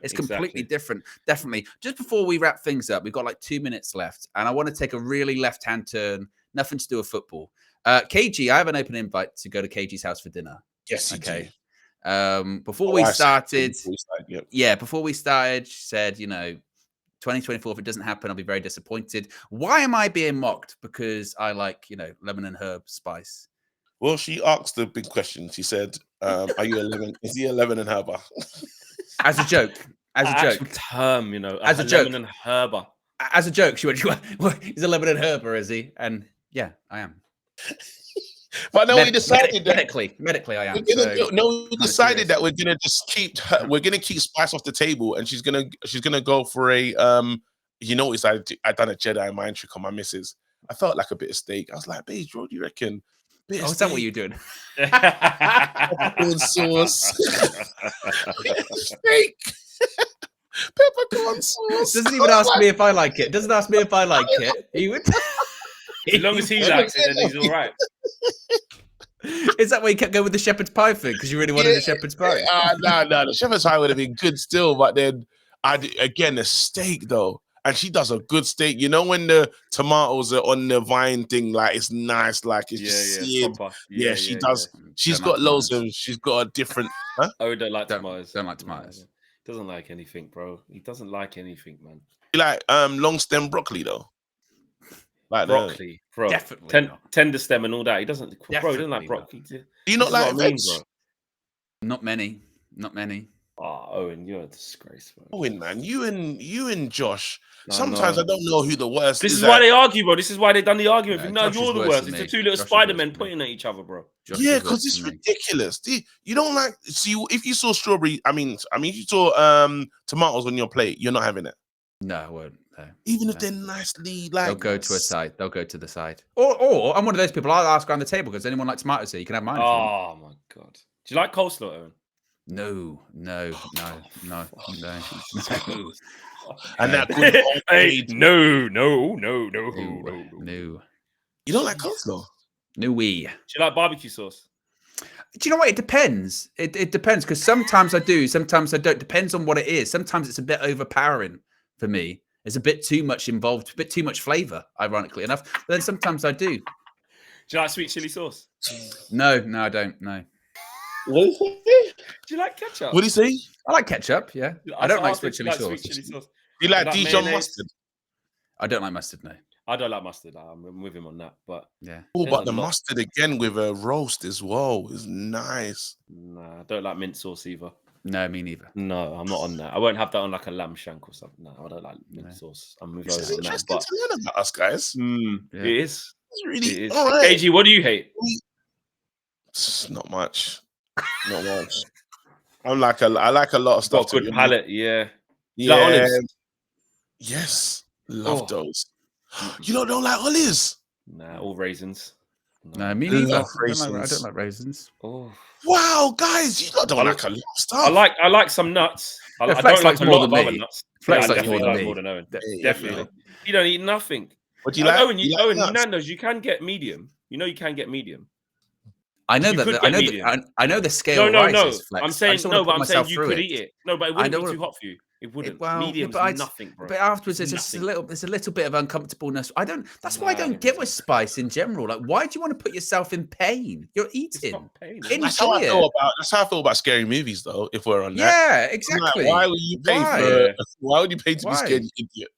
It's completely different. Definitely. Just before we wrap things up, we've got 2 minutes left, and I want to take a really left-hand turn. Nothing to do with football. KG, I have an open invite to go to KG's house for dinner. Yes, okay. Before we started, she said, 2024, if it doesn't happen, I'll be very disappointed. Why am I being mocked? Because I like, lemon and herb spice. Well, she asked the big question. She said, are you a lemon? Is he a lemon and herber? As a joke. As a joke. Term, as a joke. Lemon and herber. As a joke. She went, well, he's a lemon and herber, is he? And yeah, I am. But no, we decided that medically, I am. we decided that we're gonna just keep her, we're gonna keep Spice off the table, and she's gonna go for a You notice I done a Jedi mind trick on my missus. I felt like a bit of steak. I was like, babe, what do you reckon? Oh, is that what you're doing? Peppercorn sauce, steak, peppercorn sauce. Doesn't even ask me if I like it. Doesn't ask me if I like it. He would. As long as he likes it, then he's all right. Is that why you kept going with the shepherd's pie thing? Because you really wanted the shepherd's pie? No, the shepherd's pie would have been good still, but then again the steak though, and she does a good steak. You know when the tomatoes are on the vine thing, like it's nice, like it's just seared. Yeah, she does. She's got loads of. She's got a different. Huh? Oh, don't like tomatoes. Don't like tomatoes. Doesn't like anything, bro. He doesn't like anything, man. You like long stem broccoli though. Like broccoli, bro. Definitely tender stem and all that. He doesn't, bro. He doesn't like broccoli. Do you not like veg? Not many. Not many. Oh, Owen, you're a disgrace, bro. Owen, man, you and Josh. Sometimes I don't know who the worst. This is why they argue, bro. This is why they done the argument. No, you're the worst. It's the two little Josh Spider-Men pointing at each other, bro. Yeah, because it's ridiculous. You don't like. See, if you saw strawberry, I mean, if you saw tomatoes on your plate, you're not having it. No, I won't. No, even if they're nicely like, they'll go to a side. They'll go to the side. Or I'm one of those people. I'll ask around the table because anyone like tomatoes here, you can have mine. Oh my god! Do you like coleslaw, Owen? No. And that good hey, no. You don't like coleslaw? No way. Do you like barbecue sauce? Do you know what? It depends. It depends because sometimes I do, sometimes I don't. Depends on what it is. Sometimes it's a bit overpowering for me. There's a bit too much involved, a bit too much flavor, ironically enough. But then sometimes I do. Do you like sweet chili sauce? No, I don't. No. Do you like ketchup? What do you say? I like ketchup. Yeah, I don't like sweet chili sauce. Do you like Dijon mustard? I don't like mustard. No. I don't like mustard. I'm with him on that, but yeah. Oh, but the mustard again with a roast as well is nice. Nah, I don't like mint sauce either. No, me neither. No, I'm not on that. I won't have that on like a lamb shank or something. No, I don't like mint sauce. I'm with This is interesting to learn about us, guys. It is. It's really it is. All right. AG, what do you hate? Not much. Not much. I like a lot of stuff. Got a good palate, yeah. Yeah. Like olives? Yes, love those. You don't like olives? Nah, all raisins. No, me neither. I don't like raisins. Oh. Wow, guys, you don't like a lot of stuff. I like some nuts. I don't like a lot of other nuts. Flex likes more than Owen. Definitely. You don't eat nothing. What do you like? Owen, Nando's, you can get medium. You know you can get medium. I know that. I know the scale. No. Flex. I'm saying but I'm saying you could eat it. No, but it wouldn't be too hot for you. It wouldn't. Medium's nothing, bro. But afterwards, there's a little bit of uncomfortableness. That's why I don't get with spice in general. Like, why do you want to put yourself in pain? You're eating. It's not pain. That's how I feel about scary movies, though. If we're on that, yeah, exactly. Like, why would you pay Why would you pay to be scared, you idiot?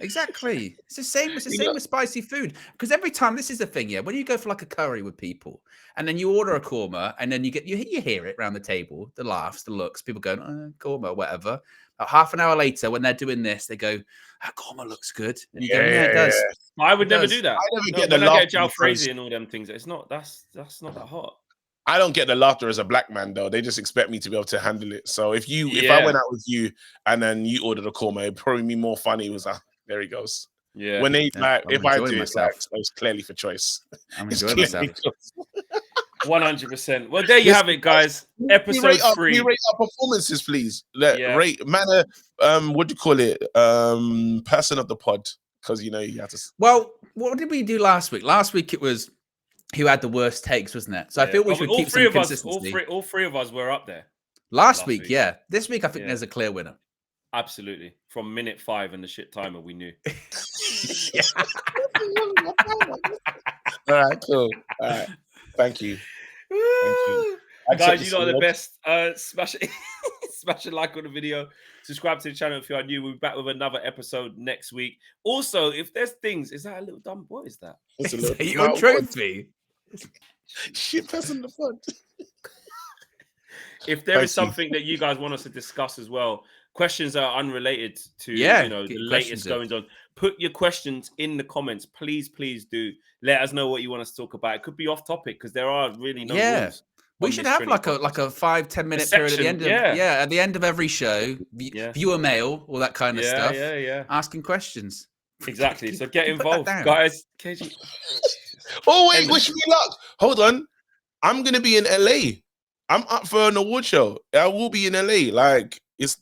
Exactly. It's the same. It's the same with spicy food. Because every time, this is the thing, yeah. When you go for like a curry with people, and then you order a korma, and then you hear it around the table, the laughs, the looks, people going, korma, whatever. About half an hour later, when they're doing this, they go, "That korma looks good." And you go, "Yeah, it does." I would never do that. I never get the laughter. Jalfrezi and all them things. It's not. That's not that hot. I don't get the laughter as a black man though. They just expect me to be able to handle it. So if I went out with you and then you ordered a korma, it'd probably be more funny. It was like, there he goes. Yeah. When they if I do it, it was clearly for choice. I'm enjoying myself. 100%. Well, there you have it, guys. Episode 3. We rate our performances, please. Rate manner. What do you call it? Person of the pod, because you have to. Well, what did we do last week? Last week it was who had the worst takes, wasn't it? So I feel we should keep some consistency. All three of us were up there. Last week, yeah. This week, I think there's a clear winner. Absolutely. From minute 5 and the shit timer, we knew. All right, cool. All right. Thank you. Guys, you are the best. Smash a like on the video. Subscribe to the channel if you are new. We'll be back with another episode next week. Also, if there's things, is that a little dumb? What is that? It's a little your trophy. Shit person in the front. If there is something that you guys want us to discuss as well, questions that are unrelated to the latest goings on, put your questions in the comments. Please, please do let us know what you want us to talk about. It could be off topic because there are really no rules. We should have like a 5-10 minute period at the end of at the end of every show. Viewer mail, all that kind of stuff. Yeah. Asking questions. Exactly. So get involved, guys. KG. Oh wait, wish me luck. Hold on. I'm gonna be in LA. I'm up for an award show. I will be in LA. Like it's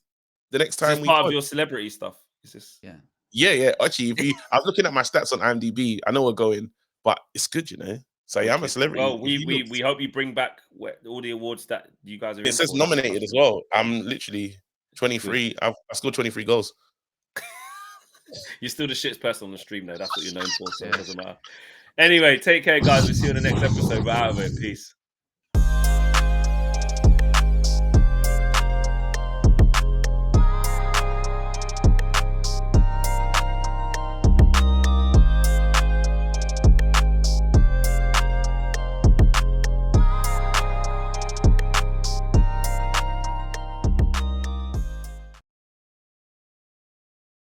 the next time we part of your celebrity stuff. Is this? Yeah. Actually, I was looking at my stats on IMDb. I know we're going, but it's good, you know. So yeah, I'm a celebrity. Well, we hope you bring back all the awards that you guys are. It says nominated as well. I'm literally 23. I scored 23 goals. You're still the shittest person on the stream, though. That's what you're known for. So it doesn't matter. Anyway, take care, guys. We'll see you in the next episode. We're out of it. Peace.